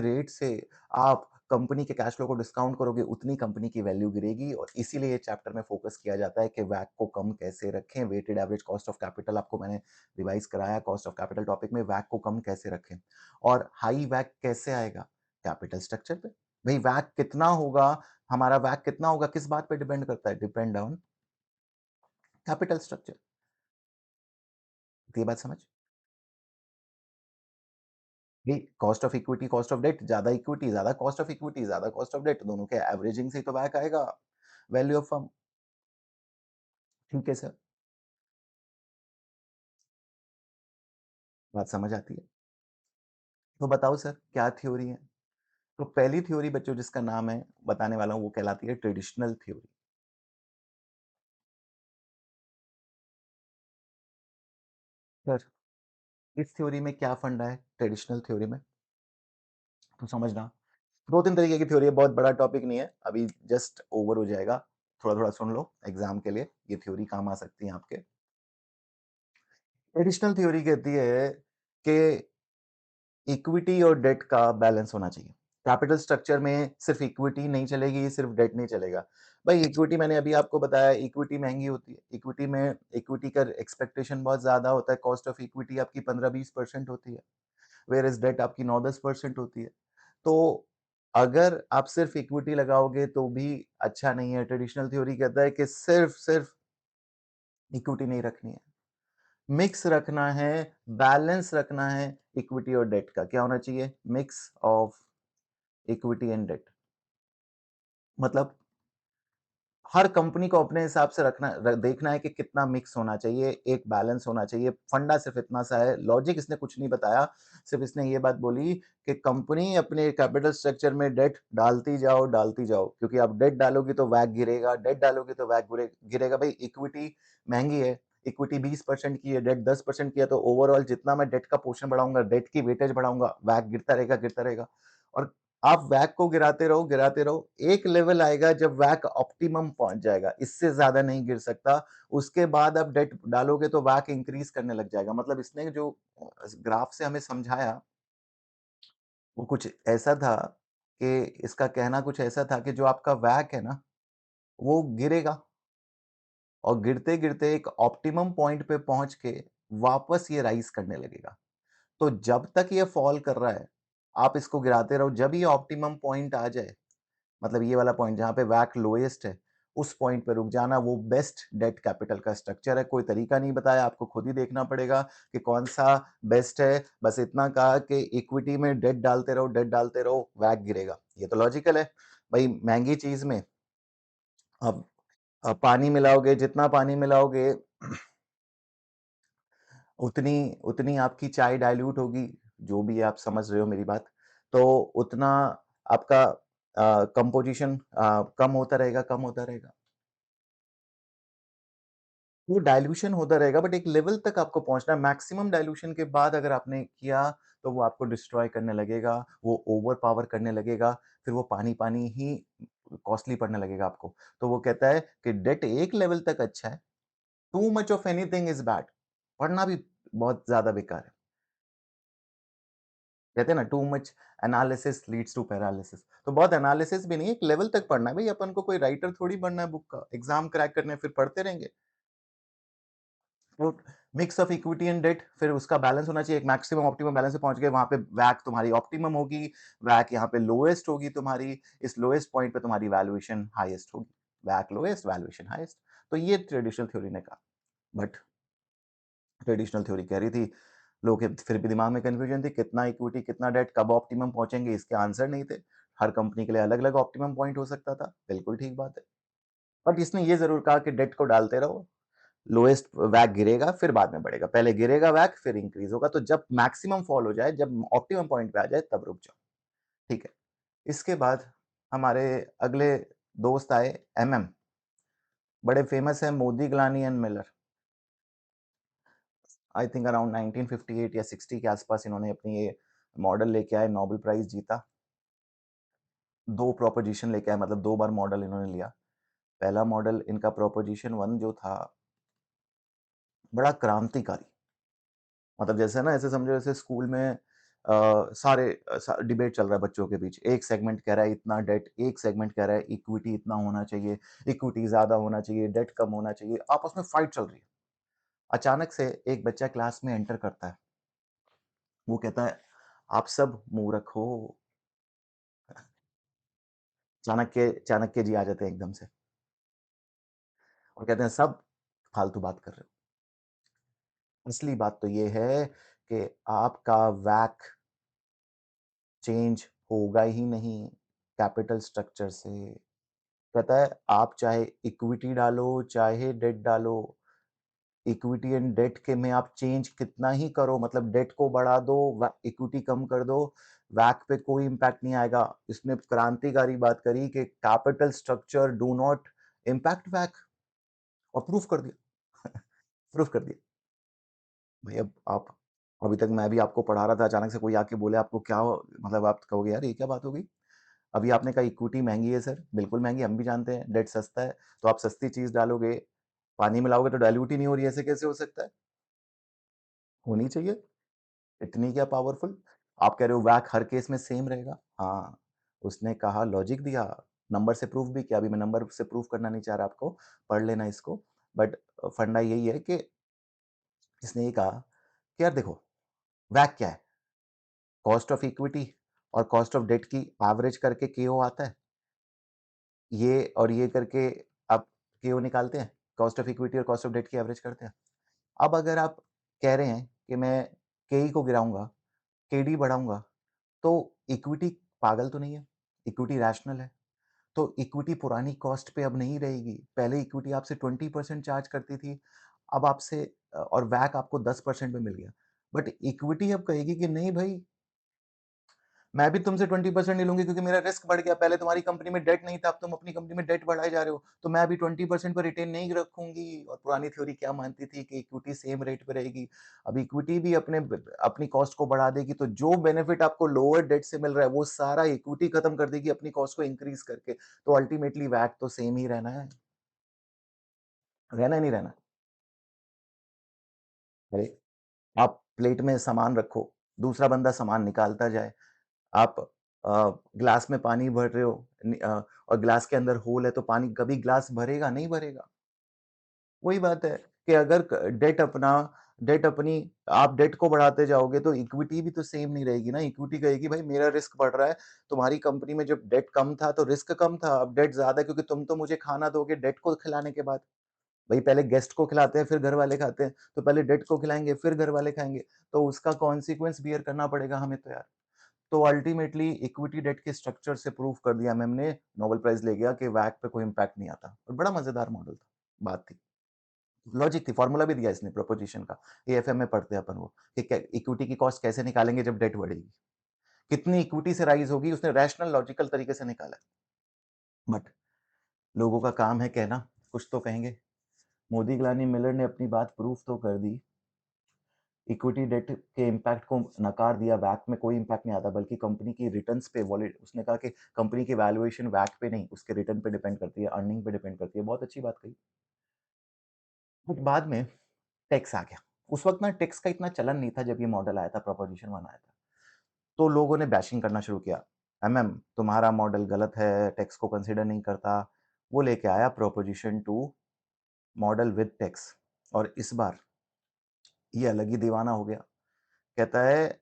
रेट से आप कंपनी के कैश फ्लो को डिस्काउंट करोगे उतनी कंपनी की वैल्यू गिरेगी, और इसीलिए ये चैप्टर में फोकस किया जाता है कि वैक को कम कैसे रखें। Weighted average cost of capital आपको मैंने रिवाइज कराया, कॉस्ट ऑफ कैपिटल टॉपिक में, वैक को कम कैसे रखें और हाई वैक कैसे आएगा कैपिटल स्ट्रक्चर पे। भई वैक कितना होगा, हमारा वैक कितना होगा किस बात पे डिपेंड करता है? Depend on capital structure. ये बात समझ? भई cost of equity, cost of debt, ज़्यादा इक्विटी, ज़्यादा कॉस्ट ऑफ इक्विटी, ज़्यादा कॉस्ट ऑफ डेट, दोनों के एवरेजिंग से ही तो वैक आएगा, वैल्यू ऑफ फर्म। ठीक है सर, बात समझ आती है। तो बताओ सर क्या थ्योरी है? तो पहली थ्योरी बच्चों जिसका नाम है बताने वाला हूँ वो कहलाती है ट्रेडिशनल थ्योरी। सर इस थ्योरी में क्या फंडा है ट्रेडिशनल थ्योरी में? तो समझना 2-3 तरीके की थ्योरी है, बहुत बड़ा टॉपिक नहीं है, अभी जस्ट ओवर हो जाएगा। थोड़ा-थोड़ा सुन लो एग्ज़ाम के लिए, ये थ्योरी काम आ सकती है आपके। ट्रेडिशनल थ्योरी कहती है कि इक्विटी और डेट का बैलेंस होना चाहिए। कैपिटल स्ट्रक्चर में सिर्फ इक्विटी नहीं चलेगी, सिर्फ डेट नहीं चलेगा। भाई इक्विटी मैंने अभी आपको बताया इक्विटी महँगी होती है। इक्विटी में इक्विटी का एक्सपेक्टेशन बहुत ज़्यादा होता है, कॉस्ट ऑफ इक्विटी आपकी 15-20% होती है, व्हेयरएज़ डेट आपकी 9-10% होती है। तो अगर आप सिर्फ इक्विटी लगाओगे तो भी अच्छा नहीं है। ट्रेडिशनल थ्योरी कहता है कि सिर्फ इक्विटी नहीं रखनी है, मिक्स रखना है, बैलेंस रखना है इक्विटी और डेट का। क्या होना चाहिए? Mix of equity and debt. मतलब हर कंपनी को अपने हिसाब से देखना है कि कितना मिक्स होना चाहिए, एक बैलेंस होना चाहिए। फंडा सिर्फ इतना सा है, लॉजिक इसने कुछ नहीं बताया, सिर्फ इसने ये बात बोली कि कंपनी अपने कैपिटल स्ट्रक्चर में डेट डालती जाओ, क्योंकि आप डेट डालोगी तो वैक गिरेगा, डेट डालोगी तो वैक गिरेगा। भाई इक्विटी महंगी है, इक्विटी 20% की है, डेट 10% की है, तो ओवरऑल जितना मैं डेट का पोर्शन बढ़ाऊंगा, डेट की वेटेज बढ़ाऊंगा, वैक गिरता रहेगा। और आप वैक को गिराते रहो, एक लेवल आएगा जब वैक ऑप्टिमम पहुंच जाएगा, इससे ज्यादा नहीं गिर सकता। उसके बाद आप डेट डालोगे तो वैक इंक्रीज करने लग जाएगा। मतलब इसने जो ग्राफ से हमें समझाया वो कुछ ऐसा था कि इसका कहना कुछ ऐसा था कि जो आपका वैक है ना वो गिरेगा और गिरते गिरते एक ऑप्टिमम पॉइंट पे पहुंच के वापस ये राइज करने लगेगा। तो जब तक ये फॉल कर रहा है आप इसको गिराते रहो, जब ये ऑप्टिमम पॉइंट आ जाए, मतलब ये वाला पॉइंट जहाँ पे वैक लोएस्ट है, उस पॉइंट पे रुक जाना, वो बेस्ट डेट कैपिटल का स्ट्रक्चर है। कोई तरीका नहीं बताया, आपको खुद ही देखना पड़ेगा कि कौन सा बेस्ट है। बस इतना कहा कि इक्विटी में डेट डालते रहो, वैक गिरेगा। ये तो लॉजिकल है। भाई महंगी चीज में अब पानी मिलाओगे, जितना पानी मिलाओगे उतनी उतनी आपकी चाय डाइल्यूट होगी, जो भी आप समझ रहे हो मेरी बात। तो उतना आपका कंपोजिशन कम होता रहेगा। वो डाइल्यूशन होता रहेगा बट एक लेवल तक आपको पहुंचना है। मैक्सिमम डाइल्यूशन के बाद अगर आपने किया तो वो आपको डिस्ट्रॉय करने लगेगा, वो ओवर पावर करने लगेगा, फिर वो पानी ही कॉस्टली पड़ने लगेगा आपको। तो वो कहता है कि डेट एक लेवल तक अच्छा है, too much of anything is bad, पढ़ना भी बहुत ज्यादा बेकार है। कहते हैं ना too much analysis leads to paralysis. तो बहुत एनालिसिस भी नहीं, एक लेवल तक पढ़ना है। भाई अपन को कोई राइटर थोड़ी बनना है बुक का, एग्जाम क्रैक करने फिर पढ़ते रहेंगे। तो mix of equity and debt, फिर उसका बैलेंस होना चाहिए, एक मैक्सिमम ऑप्टिमम बैलेंस पे पहुंच गए, वहां पे वैक तुम्हारी ऑप्टिमम होगी, वैक यहाँ पे लोएस्ट होगी तुम्हारी, इस लोएस्ट पॉइंट पे तुम्हारी वैल्यूएशन हाईएस्ट होगी। वैक लोएस्ट, वैल्यूएशन हाईएस्ट। तो ये ट्रेडिशनल थ्योरी ने कहा। बट ट्रेडिशनल थ्योरी कह रही थी, लोग के फिर भी दिमाग में कंफ्यूजन थी, कितना इक्विटी कितना डेट कब ऑप्टिमम पहुंचेंगे, इसके आंसर नहीं थे। हर कंपनी के लिए अलग अलग ऑप्टिमम पॉइंट हो सकता था, बिल्कुल ठीक बात है। बट इसने ये जरूर कहा कि डेट को डालते रहो, लोएस्ट वैक गिरेगा फिर बाद में बढ़ेगा, पहले गिरेगा वैक फिर इंक्रीज होगा, तो जब मैक्सिमम फॉल हो जाए, जब ऑप्टिमम पॉइंट पे आ जाए तब रुक जाओ। ठीक है। इसके बाद हमारे अगले दोस्त आए एमएम, बड़े फेमस है, Modigliani and Miller. I think around 1958 या 60 के आसपास इन्होंने अपनी ये मॉडल लेके आए, नोबेल प्राइज जीता। दो प्रोपोजिशन लेके आए, मतलब दो बार मॉडल इन्होंने लिया। पहला मॉडल इनका प्रोपोजिशन वन जो था, बड़ा क्रांतिकारी। मतलब जैसे ना, ऐसे समझो जैसे स्कूल में सारे डिबेट चल रहा है बच्चों के बीच, एक सेगमेंट कह रहा है इतना डेट, एक सेगमेंट कह रहा है इक्विटी इतना होना चाहिए, इक्विटी ज्यादा होना चाहिए, डेट कम होना चाहिए, आपस में फाइट चल रही है। अचानक से एक बच्चा क्लास में एंटर करता है, वो कहता है आप सब मूर्ख हो। चाणक्य जी आ जाते हैं एकदम से और कहते हैं सब फालतू बात कर रहे हो। असली बात तो ये है कि आपका वैक चेंज होगा ही नहीं कैपिटल स्ट्रक्चर से। कहता है आप चाहे इक्विटी डालो, चाहे डेट डालो, इक्विटी एंड डेट के में आप चेंज कितना ही करो, मतलब डेट को बढ़ा दो, इक्विटी कम कर दो, वैक पे कोई इंपैक्ट नहीं आएगा। इसने क्रांतिकारी बात करी कि capital structure do not impact वैक, और प्रूफ कर दिया। प्रूफ कर दिया। भाई अब आप, अभी तक मैं भी आपको पढ़ा रहा था, अचानक से कोई आके बोले आपको क्या मतलब आप कहोगे यार ये क्या बात हो गई। अभी आपने कहा इक्विटी महंगी है सर, बिल्कुल महंगी, हम भी जानते हैं, डेट सस्ता है, तो आप सस्ती चीज डालोगे, पानी मिलाओगे तो डाइल्यूट ही नहीं हो रही, ऐसे कैसे हो सकता है। होनी चाहिए, इतनी क्या पावरफुल। आप कह रहे हो वैक हर केस में सेम रहेगा, हाँ, उसने कहा लॉजिक दिया, नंबर से प्रूफ भी किया। अभी मैं नंबर से प्रूफ करना नहीं चाह रहा आपको, पढ़ लेना इसको, बट फंडा यही है कि इसने ये कहा कि यार देखो, वैक क्या है, कॉस्ट ऑफ इक्विटी और कॉस्ट ऑफ डेट की एवरेज करके केओ आता है, ये और ये करके आप केओ निकालते हैं, कॉस्ट ऑफ इक्विटी और कॉस्ट ऑफ डेट की एवरेज करते हैं। अब अगर आप कह रहे हैं कि मैं केई को गिराऊंगा, केडी बढ़ाऊंगा, तो इक्विटी पागल तो नहीं है, इक्विटी रैशनल है, तो इक्विटी पुरानी कॉस्ट पे अब नहीं रहेगी। पहले इक्विटी आपसे 20% चार्ज करती थी, अब आपसे और वैक आपको 10% में मिल गया, बट इक्विटी अब कहेगी कि नहीं भाई, मैं भी तुमसे 20% नहीं लूंगी क्योंकि मेरा रिस्क बढ़ गया, पहले तुम्हारी कंपनी में डेट नहीं था, अब तुम अपनी कंपनी में डेट बढ़ाए जा रहे हो, तो मैं अभी 20% पर रिटेन नहीं रखूंगी। और पुरानी थ्योरी क्या मानती थी कि इक्विटी सेम रेट पे रहेगी, अब इक्विटी भी अपनी कॉस्ट को बढ़ा देगी, तो जो बेनिफिट आपको लोअर डेट से मिल रहा है वो सारा इक्विटी खत्म कर देगी अपनी कॉस्ट को इंक्रीज करके, तो अल्टीमेटली वैट तो सेम ही रहना है, रहना ही नहीं रहना। अरे आप प्लेट में सामान रखो, दूसरा बंदा सामान निकालता जाए, आप ग्लास में पानी भर रहे हो, और ग्लास के अंदर होल है, तो पानी कभी ग्लास भरेगा नहीं भरेगा। वही बात है कि अगर डेट अपनी आप डेट को बढ़ाते जाओगे तो इक्विटी भी तो सेम नहीं रहेगी ना। इक्विटी कहेगी भाई मेरा रिस्क बढ़ रहा है, तुम्हारी कंपनी में जब डेट कम था तो रिस्क कम था, अब डेट ज्यादा है क्योंकि तुम तो मुझे खाना दोगे डेट को खिलाने के बाद। भाई पहले गेस्ट को खिलाते हैं फिर घर वाले खाते हैं, तो पहले डेट को खिलाएंगे फिर घर वाले खाएंगे, तो उसका कॉन्सिक्वेंस बियर करना पड़ेगा हमें तो यार। तो अल्टीमेटली इक्विटी डेट के स्ट्रक्चर से प्रूव कर दिया मैम ने, नोबेल प्राइज ले गया कि वैक पे कोई इंपैक्ट नहीं आता, और बड़ा मजेदार मॉडल था, बात थी, लॉजिक थी, फॉर्मूला भी दिया इसने प्रोपोजिशन का, एएफएम में पढ़ते हैं अपन वो, कि इक्विटी की कॉस्ट कैसे निकालेंगे जब डेट बढ़ेगी, कितनी इक्विटी से राइज होगी, उसने रैशनल लॉजिकल तरीके से निकाला। बट लोगों का काम है कहना, कुछ तो कहेंगे। मोदी ग्लानी मिलर ने अपनी बात प्रूफ तो कर दी, इक्विटी डेट के इम्पैक्ट को नकार दिया, वैक में कोई इम्पैक्ट नहीं आता, बल्कि कंपनी की रिटर्न्स पे उसने कहा कि कंपनी की वैल्यूएशन वैक पे नहीं उसके रिटर्न पे डिपेंड करती है, अर्निंग पे डिपेंड करती है, बहुत अच्छी बात कही। बट बाद में टैक्स आ गया, उस वक्त ना टैक्स का इतना चलन नहीं था जब ये मॉडल आया था, प्रोपोजिशन वन आया था, तो लोगों ने बैशिंग करना शुरू किया, एमएम तुम्हारा मॉडल गलत है, टैक्स को कंसिडर नहीं करता। वो लेके आया proposition two, model with tax, और इस बार ये अलग ही दीवाना हो गया। कहता है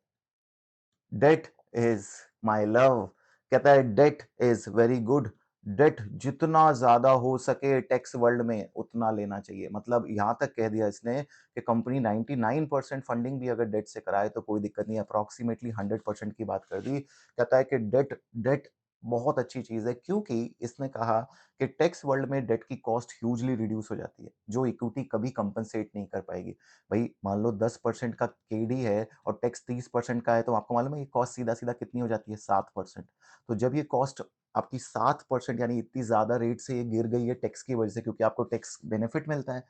डेट इज माई लव, कहता है debt is very good, debt जितना ज्यादा हो सके टैक्स वर्ल्ड में उतना लेना चाहिए। मतलब यहां तक कह दिया इसने कि कंपनी 99% फंडिंग भी अगर डेट से कराए तो कोई दिक्कत नहीं, अप्रोक्सीमेटली 100% की बात कर दी। कहता है कि डेट डेट बहुत अच्छी चीज है, क्योंकि इसने कहा कि टैक्स वर्ल्ड में डेट की कॉस्ट ह्यूजली रिड्यूस हो जाती है, जो इक्विटी कभी कंपनसेट नहीं कर पाएगी। भाई मान लो 10% का केडी है और टैक्स 30% का है, तो आपको मालूम है ये कॉस्ट सीधा सीधा कितनी हो जाती है, 7%। तो जब ये कॉस्ट आपकी 7%, यानी इतनी ज्यादा रेट से ये गिर गई है टैक्स की वजह से, क्योंकि आपको टैक्स बेनिफिट मिलता है,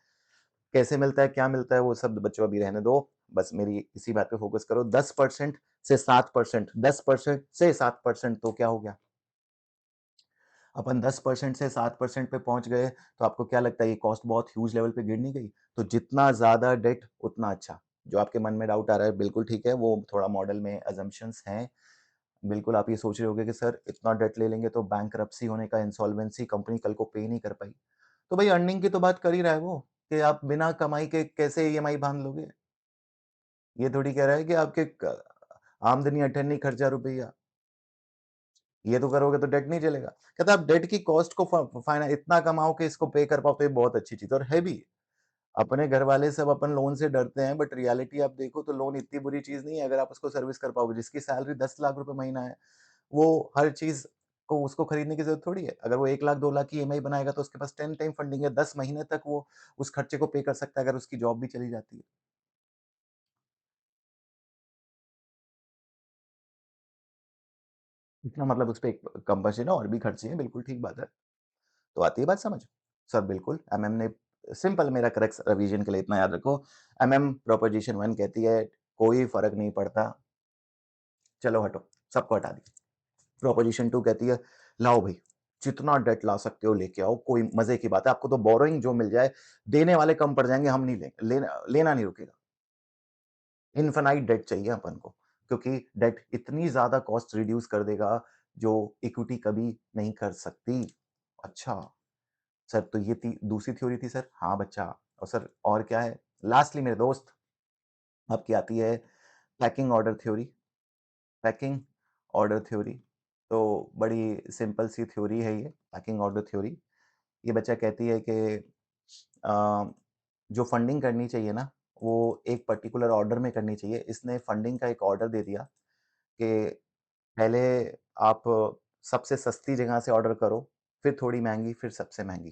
कैसे मिलता है क्या मिलता है वो सब बच्चों अभी रहने दो, बस मेरी इसी बात पे फोकस करो। 10% से 7%, 10% से 7% तो क्या हो गया, अपन 10% से 7% पे पहुंच गए, तो आपको क्या लगता है ये कॉस्ट बहुत ह्यूज लेवल पे गिर नहीं गई। तो जितना ज्यादा डेट उतना अच्छा। जो आपके मन में डाउट आ रहा है बिल्कुल ठीक है, वो थोड़ा मॉडल में अजम्पशंस हैं। बिल्कुल आप ये सोच रहे होगे कि सर इतना डेट ले लेंगे तो बैंकरप्सी होने का, इंसॉल्वेंसी, कंपनी कल को पे नहीं कर पाई। तो भाई अर्निंग की तो बात कर ही रहा है वो, कि आप बिना कमाई के कैसे ईएमआई बांध लोगे। ये थोड़ी कह रहा है कि आपके आमदनी 98 खर्चा रुपया। ये तो करोगे तो डेट नहीं चलेगा। कहता है आप डेट की कॉस्ट को फाइना इतना कमाओ कि इसको पे कर पाओ तो ये बहुत अच्छी चीज़ है और है भी। अपने घर वाले सब अपन लोन से डरते हैं बट रियलिटी आप देखो तो लोन इतनी बुरी चीज़ नहीं है अगर आप उसको सर्विस कर पाओगे। जिसकी सैलरी 10 लाख रुपए महीना है, वो हर चीज़ को उसको खरीदने की ज़रूरत थोड़ी है। अगर वो 1 लाख 2 लाख की ईएमआई बनाएगा तो उसके पास 10 टाइम फंडिंग है, 10 महीने तक वो उस खर्चे को पे कर सकता है अगर उसकी जॉब भी चली जाती है। इतना मतलब उसपे एक कंपल्शन है और भी खर्चे हैं, बिल्कुल ठीक बात है। तो आती है बात समझ? सर बिल्कुल, एमएम ने सिंपल मेरा करेक्ट रिवीजन के लिए इतना याद रखो, एमएम प्रोपोज़िशन 1 कहती है, कोई फ़र्क नहीं पड़ता, चलो हटो, सबको हटा दिया। प्रोपोज़िशन 2 कहती है, लाओ भई, जितना डेट ला सकते हो लेके आओ, कोई मज़े की बात है, आपको तो बोरोइंग जो मिल जाए, देने वाले कम पड़ जाएँगे, हम नहीं लेंगे, लेना नहीं रुकेगा। इन्फिनाइट डेट चाहिए अपन को, क्योंकि डेट इतनी ज़्यादा कॉस्ट रिड्यूस कर देगा, जो इक्विटी कभी नहीं कर सकती। अच्छा, सर तो ये थी दूसरी थ्योरी थी सर। हाँ बच्चा, और सर और क्या है? लास्टली मेरे दोस्त, आपकी आती है packing order theory. Packing order theory, तो बड़ी सिंपल सी थ्योरी है ये, पैकिंग ऑर्डर थ्योरी। ये बच्चा कहती है कि अ, जो फंडिंग करनी चाहिए ना, वो एक पर्टिकुलर ऑर्डर में करनी चाहिए। इसने फंडिंग का एक ऑर्डर दे दिया कि पहले आप सबसे सस्ती जगह से ऑर्डर करो, फिर थोड़ी महँगी, फिर सबसे महँगी।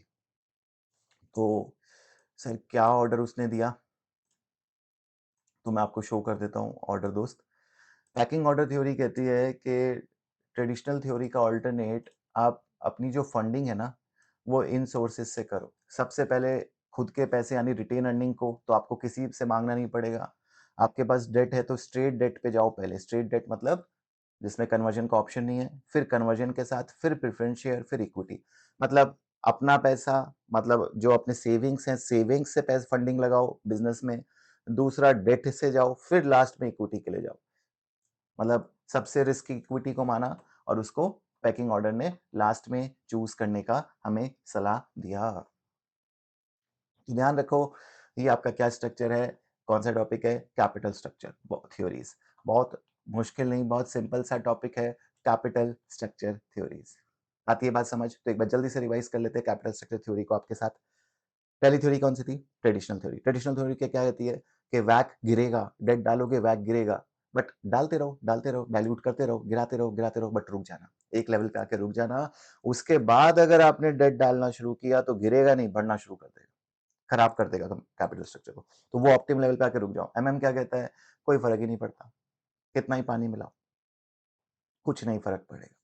तो सर क्या ऑर्डर उसने दिया? तो मैं आपको शो कर देता हूँ ऑर्डर दोस्त। पैकिंग ऑर्डर थ्योरी कहती है कि ट्रेडिशनल थ्योरी का अल्टरनेट आप अपनी जो फंडिंग है ना, वो इन सोर्सेस से करो। सबसे पहले खुद के पैसे यानी रिटेन अर्निंग को तो आपको किसी से माँगना नहीं पड़ेगा। आपके पास डेट है तो स्ट्रेट डेट पे जाओ पहले। स्ट्रेट डेट मतलब जिसमें कन्वर्जन का ऑप्शन नहीं है, फिर कन्वर्जन के साथ फिर प्रेफ़रेंस शेयर, फिर इक्विटी। मतलब अपना पैसा, मतलब जो अपने सेविंग्स हैं, सेविंग्स से पैसे फंडिंग लगाओ बिज़नेस में। दूसरा डेट से जाओ, फिर लास्ट में इक्विटी के लिए जाओ। मतलब सबसे रिस्की इक्विटी को माना और उसको पैकिंग ऑर्डर ने लास्ट में चूज़ करने का हमें सलाह दिया। ध्यान रखो, ये आपका क्या स्ट्रक्चर है, कौन-सा टॉपिक है? Capital structure theories. बहुत मुश्किल नहीं, बहुत सिंपल सा टॉपिक है, कैपिटल स्ट्रक्चर थ्योरीज़। आती है बात समझ? तो एक बार जल्दी से रिवाइज़ कर लेते हैं कैपिटल स्ट्रक्चर थ्योरी को आपके साथ। पहली थ्योरी कौन सी थी? Traditional theory. ट्रेडिशनल थ्योरी क्या क्या कहती है कि वैक गिरेगा, डेट डालोगे वैक गिरेगा, बट डालते रहो, डाइल्यूट करते रहो बट रुक जाना। एक लेवल पे आके रुक जाना। उसके बाद अगर आपने डेट डालना शुरू किया तो गिरेगा नहीं, बढ़ना शुरू कर देगा। खराब कर देगा कैपिटल स्ट्रक्चर को। तो वो ऑप्टिमम लेवल पे आके रुक जाओ। एमएम क्या कहता है? कोई फ़र्क ही नहीं पड़ता, कितना ही पानी मिलाओ, कुछ नहीं फ़र्क पड़ेगा।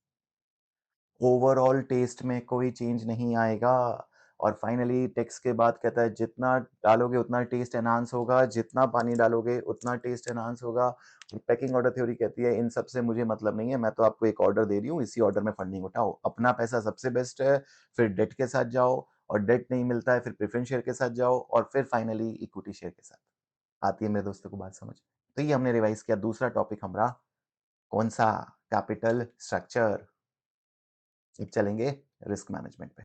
ओवरऑल टेस्ट में कोई चेंज नहीं आएगा। और फाइनली टेक्स्ट के बाद कहता है जितना डालोगे उतना टेस्ट एनहांस होगा, जितना पानी डालोगे उतना टेस्ट एनहांस होगा। पैकिंग ऑर्डर थ्योरी कहती है इन सब से मुझे मतलब नहीं है, मैं तो आपको एक ऑर्डर दे रही हूँ, इसी ऑर्डर में फंडिंग उठाओ। अपना पैसा सबसे बेस्ट है, फिर डेट के साथ जाओ, और डेट नहीं मिलता है फिर प्रेफरेंस शेयर के साथ जाओ, और फिर फाइनली इक्विटी शेयर के साथ। आती है मेरे दोस्तों को बात समझ? तो ये हमने रिवाइज किया। दूसरा टॉपिक हमारा कौन सा? Capital structure. अब चलेंगे रिस्क मैनेजमेंट पे।